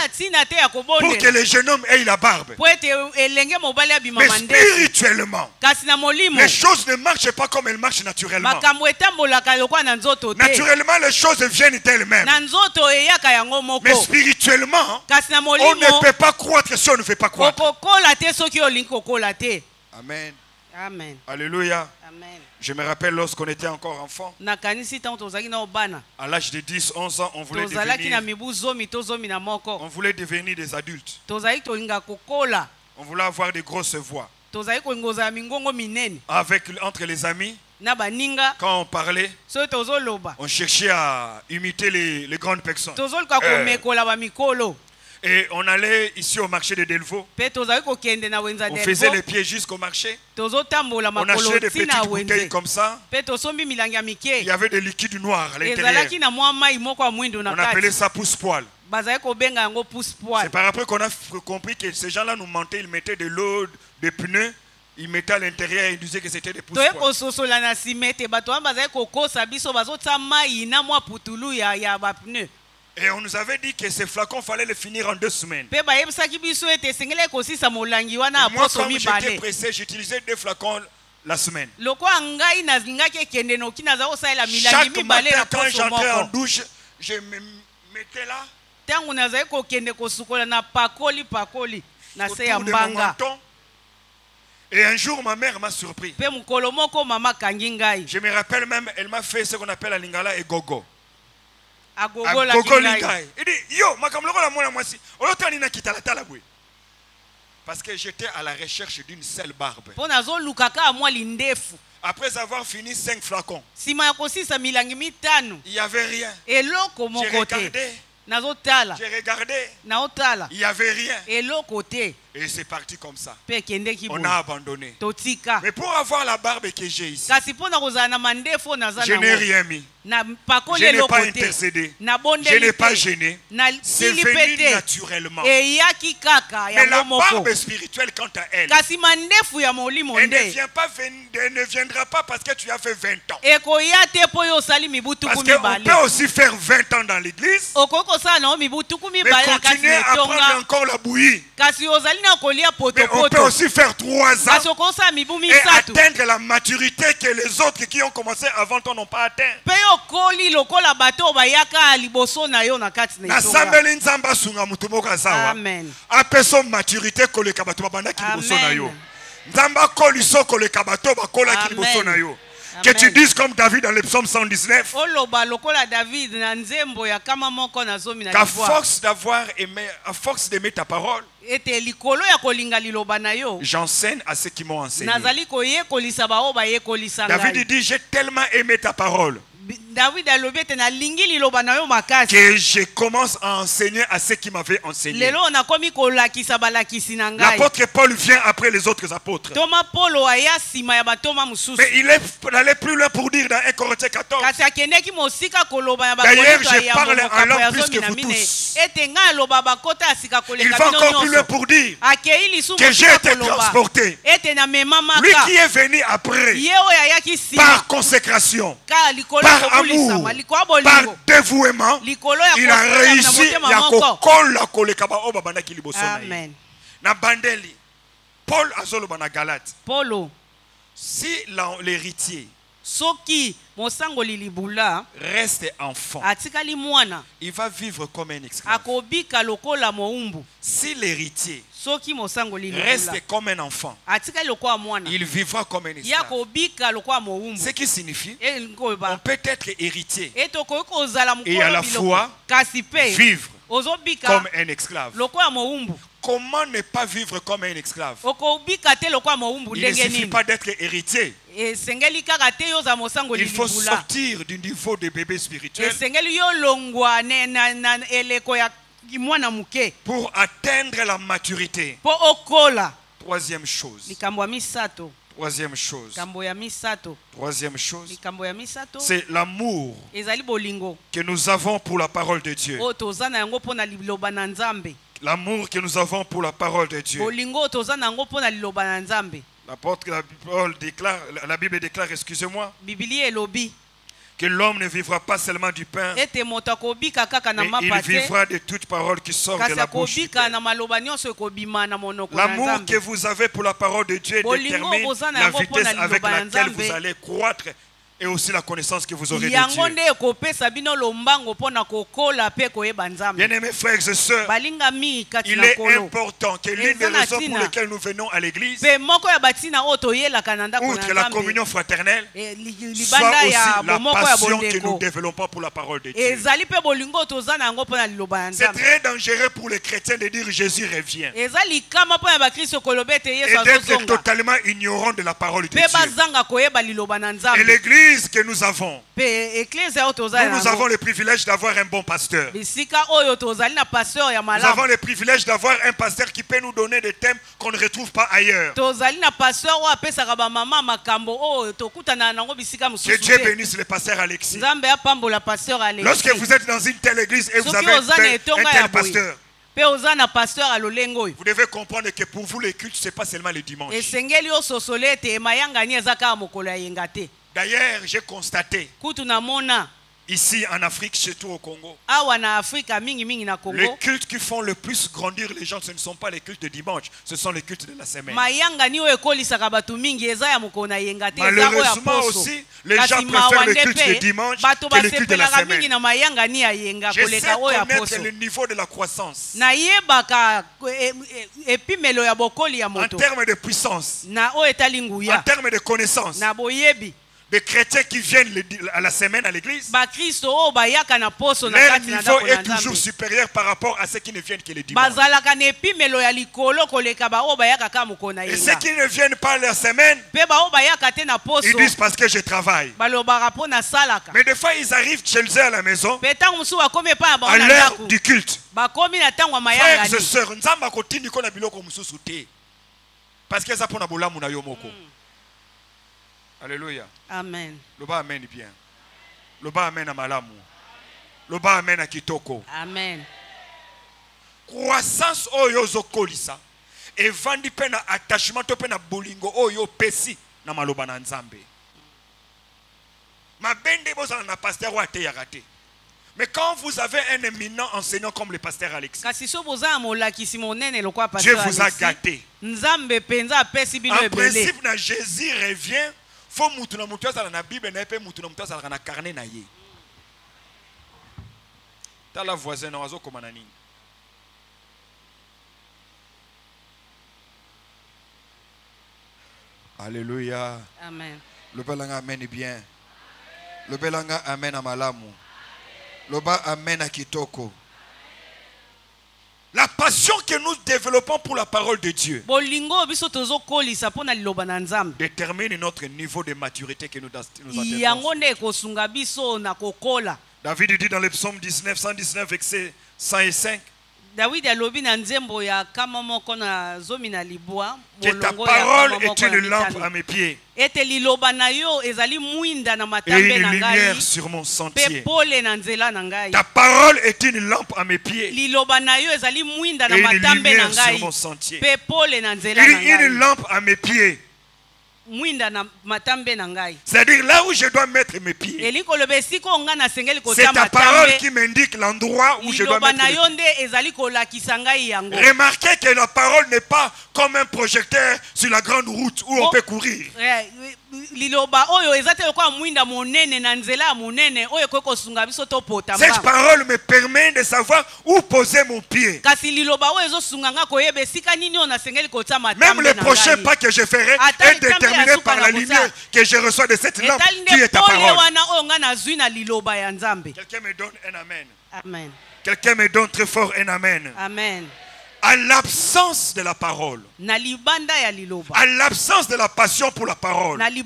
pour que le jeune homme ait la barbe. Mais spirituellement, les choses ne marchent pas comme elles marchent naturellement. Naturellement, les choses viennent d'elles-mêmes. Mais spirituellement, on ne peut pas croître si on ne fait pas croître. Amen.
Amen.
Alléluia.
Amen.
Je me rappelle lorsqu'on était encore enfant. À l'âge de 10, 11 ans, on voulait devenir des adultes. On voulait avoir des grosses voix. Entre les amis, quand on parlait, on cherchait à imiter les grandes personnes. Et on allait ici au marché de Delvaux. On faisait les pieds jusqu'au marché. On achetait des petites bouteilles comme ça. Il y avait des liquides noirs à l'intérieur. On appelait ça pousse-poil. C'est par après qu'on a compris que ces gens-là nous mentaient. Ils mettaient de l'eau, des pneus. Ils mettaient à l'intérieur et ils disaient que c'était des pousse-poils. Et on nous avait dit que ces flacons, fallait les finir en 2 semaines. Et moi, comme j'étais pressé, j'utilisais 2 flacons la semaine. Chaque matin, quand j'entrais en douche, je me mettais là. Autour de mon menton. Et un jour, ma mère m'a surpris. Je me rappelle même, elle m'a fait ce qu'on appelle à Lingala et gogo. Il dit, yo, parce que j'étais à la recherche d'une seule barbe. Après avoir fini 5 flacons, il n'y avait rien. J'ai regardé, il n'y avait rien. Et c'est parti comme ça. On a abandonné. Mais pour avoir la barbe que j'ai ici, je n'ai rien mis. Je n'ai pas intercédé. Je n'ai pas gêné. C'est venu naturellement. Mais la barbe spirituelle, quant à elle, elle ne viendra pas parce que tu as fait 20 ans. Parce qu'on peut aussi faire 20 ans dans l'église, mais continuer à prendre encore la bouillie. Mais on peut aussi faire 3 ans et atteindre la maturité que les autres qui ont commencé avant toi n'ont pas atteint. Nasambeli nzamba sunga mutu moko azawa. Apeso maturité koleka bato babanda ki liboso na yo. Nzamba koliso koleka bato bakola ki liboso na yo. Que tu dises comme David dans le psaume 119. Qu'à force d'aimer ta parole, j'enseigne à ceux qui m'ont enseigné. David dit, j'ai tellement aimé ta parole que je commence à enseigner à ceux qui m'avaient enseigné. L'apôtre Paul vient après les autres apôtres. Mais il allait plus loin pour dire dans 1 Corinthiens 14. D'ailleurs, je parle en langue plus que vous tous. Il va encore plus loin pour dire que j'ai été transporté. Lui qui est venu après, par consécration, par amour, par dévouement, il a réussi à bandeli. Paul azoloba na Galate. Si l'héritier reste enfant, il va vivre comme un esclave. Si l'héritier reste comme un enfant, il vivra comme un esclave. Ce qui signifie on peut être héritier et à la fois vivre comme un esclave. Comment ne pas vivre comme un esclave? Il ne suffit pas d'être héritier. Il faut sortir du niveau de bébé spirituel pour atteindre la maturité. Troisième chose. C'est l'amour que nous avons pour la parole de Dieu. L'amour que nous avons pour la parole de Dieu. L'apôtre Paul déclare, la Bible déclare, excusez-moi, que l'homme ne vivra pas seulement du pain, mais il vivra de toute parole qui sort de la bouche du Père. L'amour que vous avez pour la parole de Dieu détermine la vitesse avec laquelle vous allez croître et aussi la connaissance que vous aurez de Dieu. Bien-aimés frères et sœurs, il est important que l'une des raisons pour lesquelles nous venons à l'église, outre la communion fraternelle, soit aussi la passion que nous développons pour la parole de Dieu. C'est très dangereux pour les chrétiens de dire Jésus revient et d'être totalement ignorant de la parole de Dieu. Et l'église que nous avons, nous avons le privilège d'avoir un bon pasteur. Nous avons le privilège d'avoir un pasteur qui peut nous donner des thèmes qu'on ne retrouve pas ailleurs. Que Dieu bénisse le pasteur Alexis. Lorsque vous êtes dans une telle église et vous avez un tel pasteur, vous devez comprendre que pour vous les cultes, ce n'est pas seulement le dimanche. D'ailleurs, j'ai constaté ici en Afrique, surtout au Congo, les cultes qui font le plus grandir les gens, ce ne sont pas les cultes de dimanche, ce sont les cultes de la semaine. Malheureusement aussi, les gens préfèrent le culte de dimanche que le culte de la semaine. Je sais connaître le niveau de la croissance en termes de puissance, en termes de connaissance. Des chrétiens qui viennent à la semaine à l'église, leur niveau est toujours supérieur par rapport à ceux qui ne viennent que le dimanche. Et ceux qui ne viennent pas la semaine, ils disent parce que je travaille. Mais des fois ils arrivent chez eux à la maison à l'heure du culte. Frères et sœurs, parce que ça pour na yomoko. Alléluia.
Amen.
Loba amen bien. Loba amen à malamu. Loba amen à kitoko.
Amen.
Croissance oyo zokolisa. Et vandi pena attachement to pena bolingo oyo pesi na maloba na nzambe. Mabende bozana na pasteur wa te yarate. Mais quand vous avez un éminent enseignant comme le pasteur Alexis, Dieu vous a gâté. En principe, na Jésus revient. Faut mutuna mutuasa na Bible na pe mutuna mutuasa na carnet na ye. Ta la voisin na wazo komana nini? Alléluia.
Amen.
Le belanga amen bien. Le belanga amen à malamu. Le ba amen à kitoko. La passion que nous développons pour la parole de Dieu détermine notre niveau de maturité que nous atteignons. David dit dans le psaume 19, 119, verset 105.
David alobi na nzembo ya kama moko na zomi na libwa
molongo ya parole est une lampe à mes pieds
ete liloba na yo ezali mwinda na
et
matambe
une
na ngai
lumière sur mon sentier.
pe pole na nzela na ngai
Ta parole est une lampe à mes pieds
liloba na yo ezali mwinda na
et une
matambe na
lumière
ngai
sur mon sentier.
pe pole na nzela na ngai
Une lampe à mes pieds.
mwinda na matambe na ngai
C'est-à-dire là où je dois mettre mes pieds.
eliko lobesiko nga na sengeli ko
C'est ta parole qui m'indique l'endroit où je dois mettre mes
pieds. Nde ezali ko lakisa ngai yango.
Remarquez que la parole n'est pas comme un projecteur sur la grande route où on peut courir.
Liloba oyo ezate kwa mwinda monene na nzela monene oyo ko sunga biso to pota mba.
Cette parole me permet de savoir où poser mon pied.
Kasi liloba oyo ezo sunga nga ko yebe sika nini ona sengeli ko tama matambe na ngai.
Même le prochain pas que je ferai est déterminé par la lumière que je reçois de cette lampe qui est ta parole. Quelqu'un me donne un amen.
Amen.
Quelqu'un me donne très fort un amen.
Amen.
À l'absence de la parole, à l'absence de la passion pour la parole, nous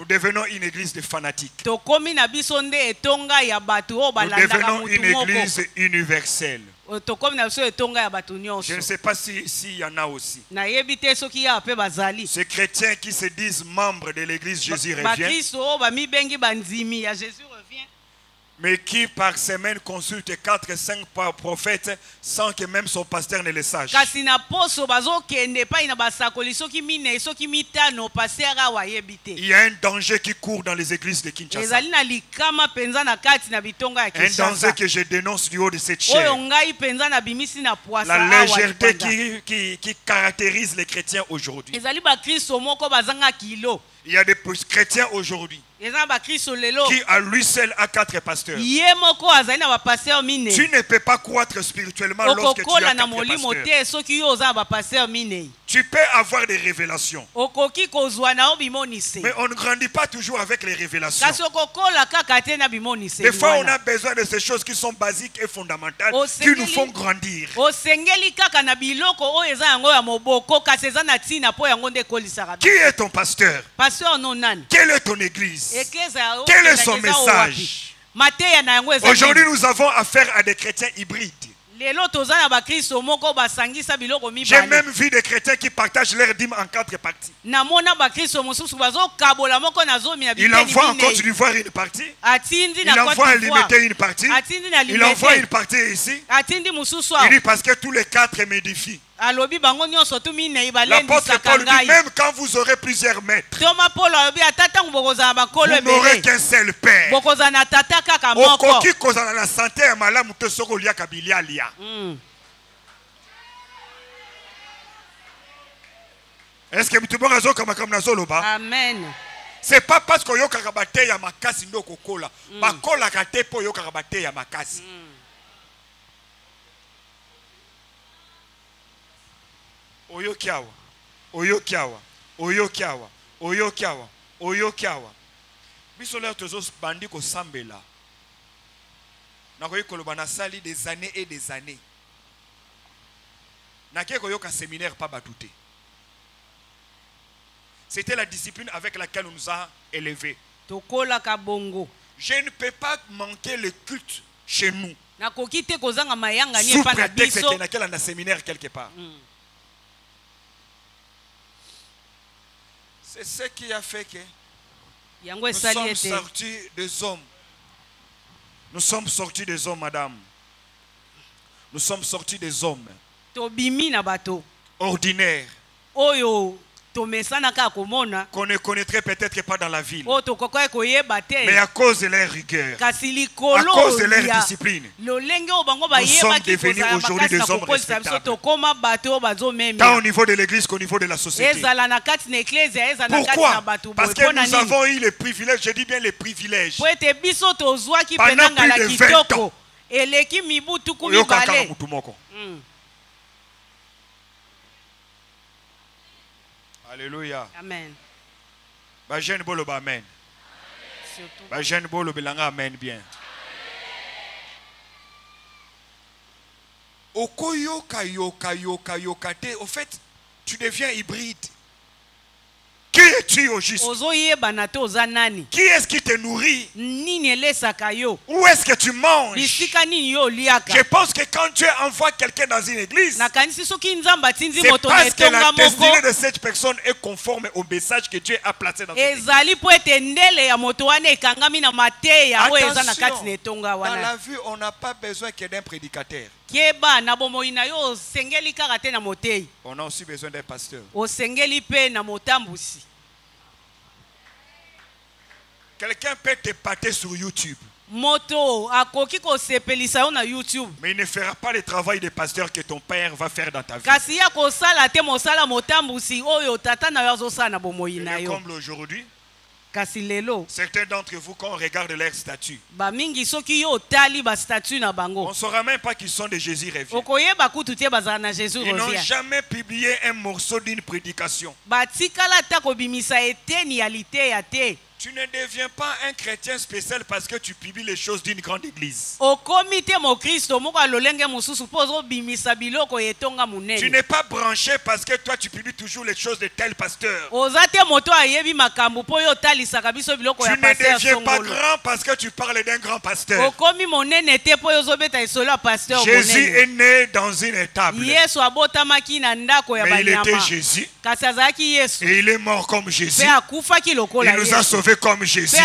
devenons une église de fanatiques. Nous devenons une église universelle. Je ne sais pas s'il y en a aussi. Ces chrétiens qui se disent membres de l'église Jésus revient, mais qui par semaine consulte 4-5 prophètes sans que même son pasteur ne le sache. Il y a un danger qui court dans les églises de Kinshasa. Un danger que je dénonce du haut de cette chaire. La légèreté qui caractérise les chrétiens aujourd'hui. Il y a des chrétiens aujourd'hui qui à lui seul a 4 pasteurs. Tu ne peux pas croître spirituellement lorsque tu as 4 pasteurs. Tu peux avoir des révélations, mais on ne grandit pas toujours avec les révélations. Des fois on a besoin de ces choses qui sont basiques et fondamentales qui nous font grandir. Qui est ton pasteur? Quelle est ton église? Quel est son message? Aujourd'hui nous avons affaire à des chrétiens hybrides. J'ai même vu des chrétiens qui partagent leur dîme en 4 parties. Il envoie en Côte d'Ivoire une partie. Il envoie en Limité une partie. Il envoie une partie ici. Il dit parce que tous les 4 m'édifient. L'apôtre Paul dit même quand vous aurez plusieurs maîtres, vous n'aurez qu'un seul père. Est-ce que tu peux comme Amen. C'est pas parce que yo kakabate ya makasi ndo kokola. Bakola kate po yo kakabate ya makasi. Oyo kiawa. Oyo kiawa. Oyo kiawa. Oyo kiawa. Oyo kiawa. Biso leo tozos bandi ko sambela. Na koyi koloba na sali des années et des années. Na ke koyo ka séminaire pa batouté. C'était la discipline avec laquelle on nous a élevés. Je ne peux pas manquer le culte chez nous. Sous prétexte qu'il y a un séminaire quelque part. C'est ce qui a fait que nous sommes sortis des hommes. Nous sommes sortis des hommes, madame. Nous sommes sortis des hommes ordinaires. Qu'on ne connaîtrait peut-être pas dans la ville. Mais à cause de leur rigueur, à cause de leur discipline, nous sommes devenus aujourd'hui des hommes respectables. Tant au niveau de l'église qu'au niveau de la société. Pourquoi? Parce que nous avons eu les privilèges, je dis bien les privilèges. Pendant plus de 20 ans. Alléluia.
Amen.
Ba jeune bolo ba amen. Ba jeune bolo belanga amen bien. Okoyo kayoka te. Au fait, tu deviens hybride. Qui es-tu au juste? Qui est-ce qui te nourrit? Où est-ce que tu manges? Je pense que quand Dieu envoie quelqu'un dans une église, c'est parce que la destinée de cette personne est conforme au message que Dieu a placé dans cette église. Attention, dans la vue, on n'a pas besoin que d'un prédicateur. On a aussi besoin d'un pasteur. Quelqu'un peut te pâter sur YouTube. Mais il ne fera pas le travail de pasteur que ton père va faire dans ta vie. Et comme aujourd'hui, certains d'entre vous, quand on regarde leur statut, on ne saura même pas qu'ils sont de Jésus revient. Ils n'ont jamais publié un morceau d'une prédication. Tu ne deviens pas un chrétien spécial parce que tu publies les choses d'une grande église. Tu n'es pas branché parce que toi tu publies toujours les choses de tel pasteur. Tu ne deviens pas grand parce que tu parles d'un grand pasteur. Jésus est né dans une étable. Mais il était Jésus. Et il est mort comme Jésus. Il nous a sauvés comme Jésus. Tu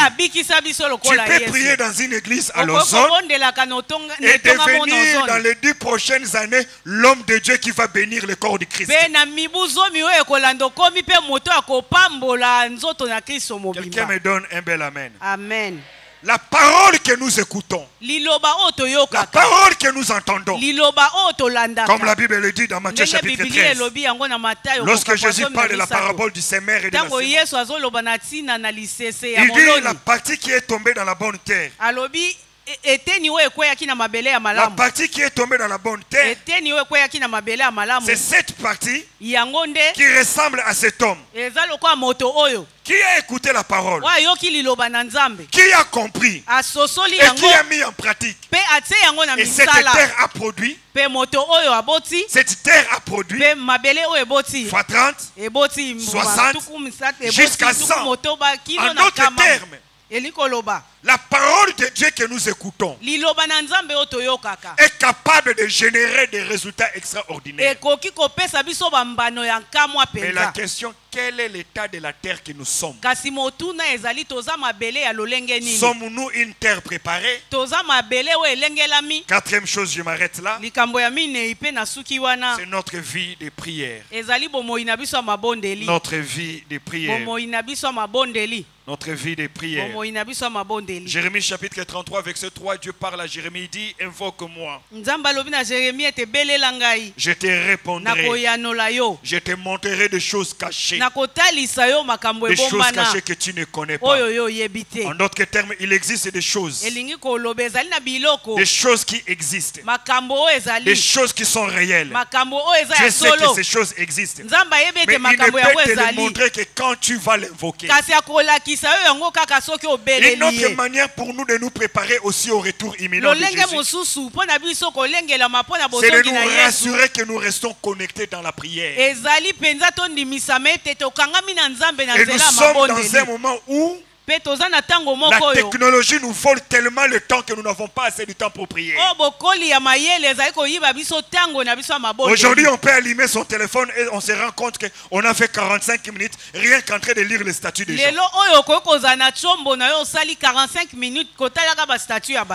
peux prier dans une église à Lausanne et devenir dans les 10 prochaines années l'homme de Dieu qui va bénir le corps de Christ. Quelqu'un me donne un bel amen.
Amen.
La parole que nous écoutons, la parole que nous entendons, comme la Bible le dit dans Matthieu chapitre 13, lorsque Jésus parle de la parabole du semeur et de la semence, il dit la partie qui est tombée dans la bonne terre. La partie qui est tombée dans la bonne terre, c'est cette partie qui ressemble à cet homme qui a écouté la parole, qui a compris et qui a mis en pratique. Et cette terre a produit, cette terre a produit fois 30, 60, jusqu'à 100. En d'autres termes, la parole de Dieu que nous écoutons est capable de générer des résultats extraordinaires. Mais la question, quel est l'état de la terre que nous sommes? Sommes-nous une terre préparée? Quatrième chose, je m'arrête là. C'est notre vie de prière. Notre vie de prière. Notre vie de prière. Jérémie chapitre 33 verset 3, Dieu parle à Jérémie, il dit, invoque-moi. Je te répondrai. Je te montrerai des choses cachées. Des choses cachées que tu ne connais pas. En d'autres termes, il existe des choses. Des choses qui existent. Des choses qui sont réelles. Je sais que ces choses existent. Mais il ne peut te les montrer que quand tu vas l'invoquer. Une autre manière pour nous de nous préparer aussi au retour imminent de Jésus, c'est de nous rassurer que nous restons connectés dans la prière. Et nous sommes dans un moment où la technologie nous vole tellement le temps que nous n'avons pas assez de temps pour prier. Aujourd'hui, on peut allumer son téléphone et on se rend compte qu'on a fait 45 minutes rien qu'en train de lire les statuts des gens.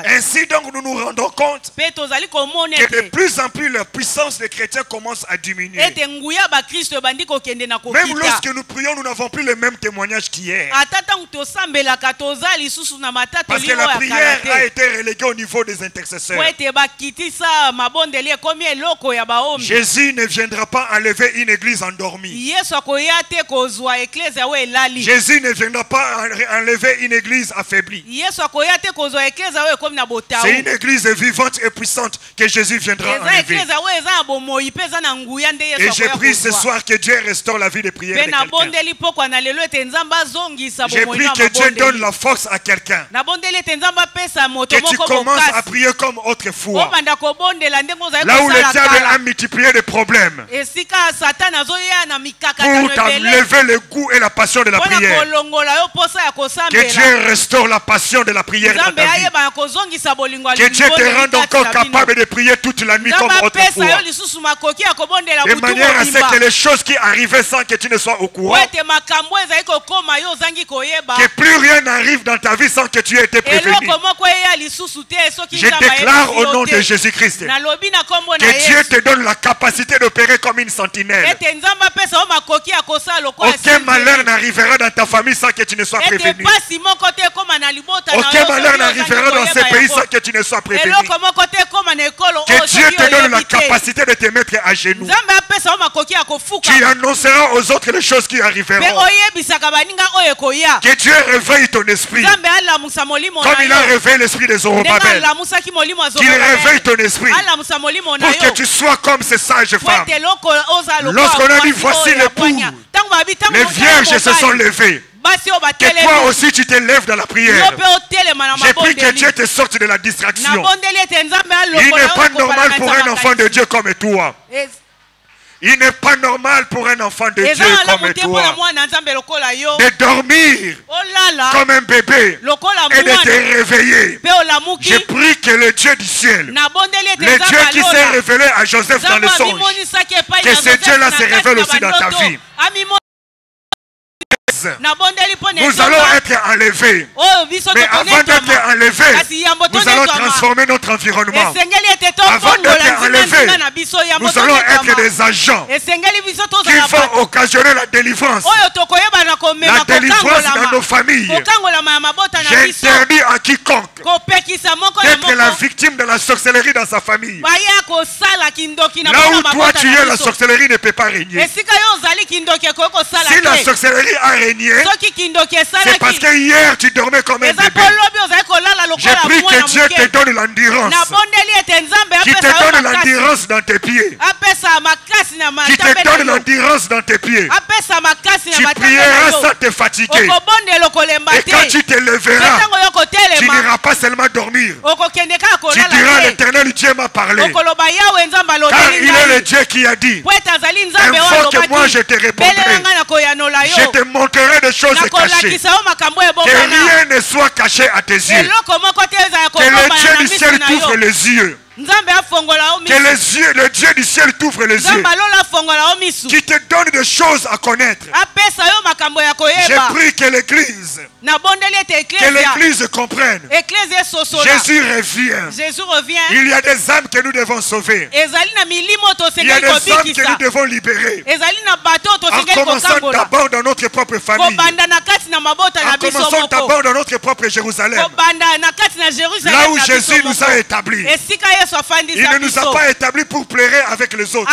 Ainsi donc, nous nous rendons compte que de plus en plus la puissance des chrétiens commence à diminuer. Même lorsque nous prions, nous n'avons plus le même témoignage qu'hier. Parce que la prière a été reléguée au niveau des intercesseurs. Jésus ne viendra pas enlever une église endormie. Jésus ne viendra pas enlever une église affaiblie. C'est une église vivante et puissante que Jésus viendra enlever. Et j'ai pris ce soir que Dieu restaure la vie de prière de quelqu'un. J'ai pris que Dieu donne la force à quelqu'un. Que tu commences à prier comme autrefois. Là où le diable a multiplié les problèmes. Pour t'enlever le goût et la passion de la prière. Que Dieu restaure la passion de la prière dans ta vie. Que Dieu te rende encore capable de prier toute la nuit comme autrefois. De manière à ce que les choses qui arrivaient sans que tu ne sois au courant, que plus rien n'arrive dans ta vie sans que tu aies été prévenu. Je déclare au nom de Jésus-Christ que Dieu te donne la capacité d'opérer comme une sentinelle. Aucun malheur n'arrivera dans ta famille sans que tu ne sois prévenu. Aucun malheur n'arrivera dans ce pays sans que tu ne sois prévenu. Que Dieu te donne la capacité de te mettre à genoux. Tu annonceras aux autres les choses qui arriveront. Que Dieu réveille ton esprit. Comme il a réveillé l'esprit de Zorobabel. Qu'il réveille ton esprit. Pour que tu sois comme ces sages femmes. Lorsqu'on a dit voici l'époux, les vierges se sont levées. Que toi aussi tu te lèves dans la prière. J'ai pris que Dieu te sorte de la distraction. Il n'est pas normal pour un enfant de Dieu comme toi. Il n'est pas normal pour un enfant de Dieu comme toi de dormir comme un bébé et de te réveiller. Je prie que le Dieu du ciel, le Dieu qui s'est révélé à Joseph dans le songe, que ce Dieu-là se révèle aussi dans ta vie. Nous allons être enlevés. Mais avant d'être enlevés, nous allons transformer notre environnement. Avant d'être enlevés, nous allons être des agents qui vont occasionner la délivrance. La délivrance dans nos familles. J'interdis à quiconque d'être la victime de la sorcellerie dans sa famille. Là où toi tu es, la sorcellerie ne peut pas régner. Si la sorcellerie a régné, c'est parce que hier tu dormais comme un bébé. J'ai pris que Dieu te donne l'endurance. Qui te donne l'endurance dans tes pieds. Qui te donne l'endurance dans tes pieds. Tu prieras sans te fatiguer. Et quand tu te leveras, tu n'iras pas seulement dormir. Tu diras l'Éternel Dieu m'a parlé. Car il est le Dieu qui a dit invoque-moi, je te répondrai. Je te montrerai des choses cachées. Que rien ne soit caché à tes yeux. Que le Dieu du ciel t'ouvre les yeux. Que le Dieu du ciel t'ouvre les yeux. Qui te donne des choses à connaître. J'ai pris que l'église comprenne. Jésus revient. Il y a des âmes que nous devons sauver. Il y a des âmes que nous devons libérer. En commençant d'abord dans notre propre famille. En commençant d'abord dans notre propre Jérusalem. Là où Jésus nous a établis. Il ne nous a pas établis pour pleurer avec les autres.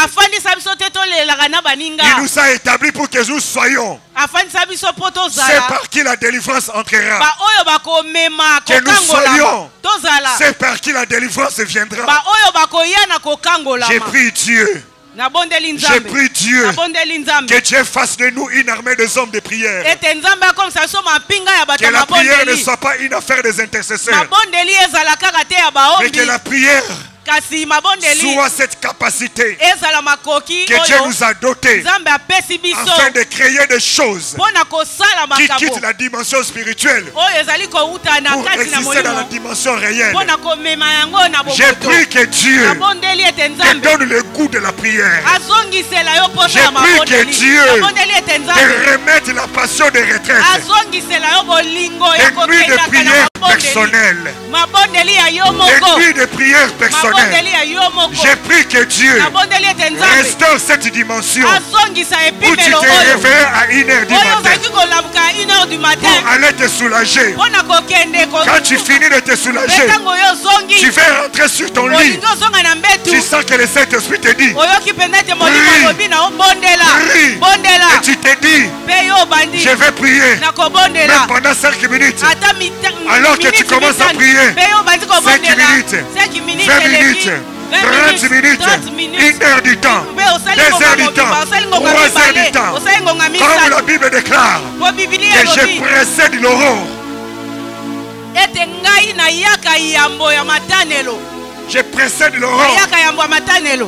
Il nous a établis pour que nous soyons. C'est par qui la délivrance entrera. Que nous soyons. C'est par qui la délivrance viendra. J'ai pris Dieu. J'ai pris Dieu que Dieu fasse de nous une armée des hommes de prière. Que la prière ne soit pas une affaire des intercesseurs, mais que la prière soit cette capacité que Dieu nous a dotée afin de créer des choses qui quittent la dimension spirituelle pour exister dans la dimension réelle. J'ai pris que Dieu te donne le goût de la prière. J'ai pris que Dieu te remette la passion de retraite, des nuits de prière personnelles, des nuits de prière personnelles. J'ai pris que Dieu restaure cette dimension où tu te réveilles à 1h du matin pour aller te soulager. Quand tu finis de te soulager, tu vas rentrer sur ton lit. Tu sens que le Saint-Esprit te dit prie. Et tu te dis je vais prier. Même pendant 5 minutes. Alors que tu commences à prier 5 minutes, 20 minutes, 30 minutes, 1 heure du temps, 2 heures du temps, 3 heures du temps. Comme la Bible déclare que je précède l'aurore. Je précède l'aurore.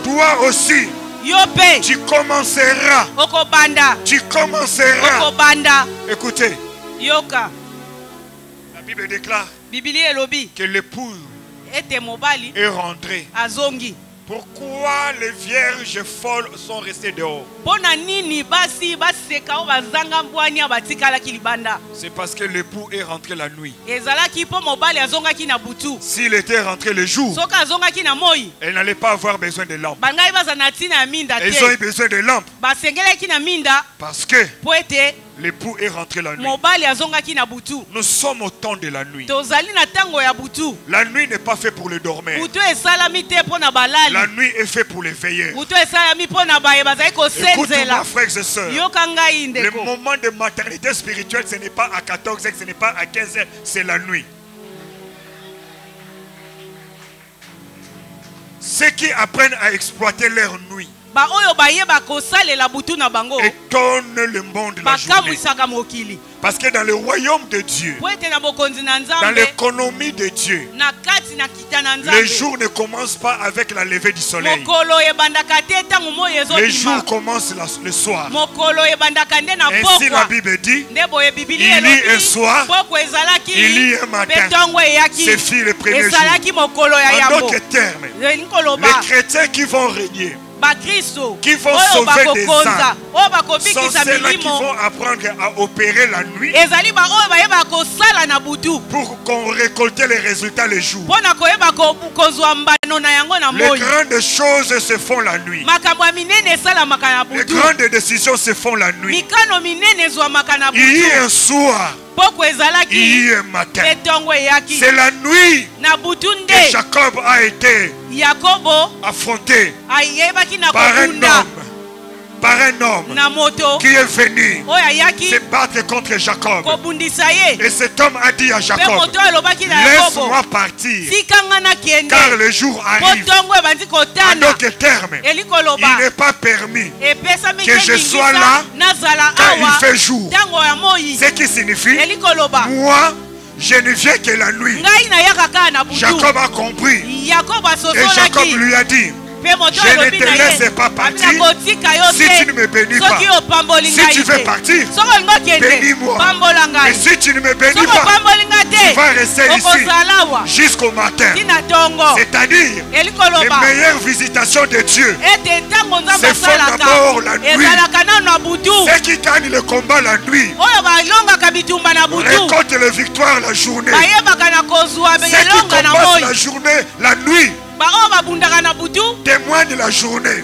Toi aussi, tu commenceras. Tu commenceras. Écoutez. La Bible déclare que l'époux est rentré. Pourquoi les vierges folles sont restées dehors? C'est parce que l'époux est rentré la nuit. S'il était rentré le jour, elle n'allait pas avoir besoin de lampes. Ils ont eu besoin de lampes parce que l'époux est rentré la nuit. Nous sommes au temps de la nuit. La nuit n'est pas faite pour le dormir. La nuit est faite pour les veilleurs. Écoute-moi, frères et sœurs. Le moment de maternité spirituelle, ce n'est pas à 14h, ce n'est pas à 15h, c'est la nuit. Ceux qui apprennent à exploiter leur nuit étonne le monde la journée. Parce que dans le royaume de Dieu, dans l'économie de Dieu, le jour ne commence pas avec la levée du soleil. Le jour commence le soir. Ainsi la Bible dit, il y a un soir, il y a un matin. C'est fini le premier jour. En d'autres termes, les chrétiens qui vont régner, qui vont sauver des âmes, sont ceux-là qui vont apprendre à opérer la nuit pour qu'on récolte les résultats le jour. Les grandes choses se font la nuit. Les grandes décisions se font la nuit. Il y a un soir, il y a un matin. C'est la nuit que Jacob a été affronté par un homme qui est venu se battre contre Jacob. Et cet homme a dit à Jacob, laisse-moi partir car le jour arrive. En d'autres termes, il n'est pas permis que je sois là car il fait jour. Ce qui signifie, moi je ne viens que la nuit. Jacob a compris. Et Jacob lui a dit, je ne te laisse pas partir si tu ne me bénis pas. Si tu veux partir, bénis-moi. Mais si tu ne me bénis pas, tu vas rester ici jusqu'au matin. C'est-à-dire, les meilleures visitations de Dieu se font d'abord la nuit. Ceux qui gagnent le combat la nuit récoltent les victoires la journée. Ceux qui combattent la journée la nuit témoigne la journée.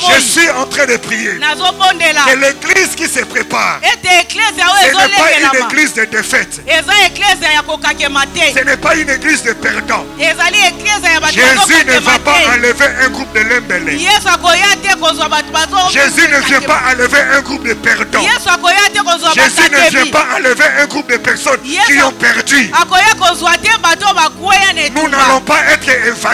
Je suis en train de prier que l'église qui se prépare, ce n'est pas une église de défaite, ce n'est pas une église de perdants. Jésus ne va pas enlever un groupe de lembélés. Jésus ne vient pas enlever un groupe de perdants. Jésus ne vient pas enlever un groupe de personnes qui ont perdu. Nous n'allons pas être évacués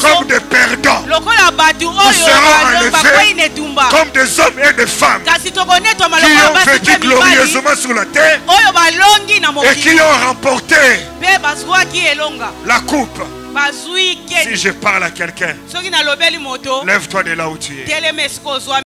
comme des perdants. Nous serons enlevés comme des hommes et des femmes qui ont vécu glorieusement sur la terre et qui ont remporté la coupe. Si je parle à quelqu'un, lève-toi de là où tu es.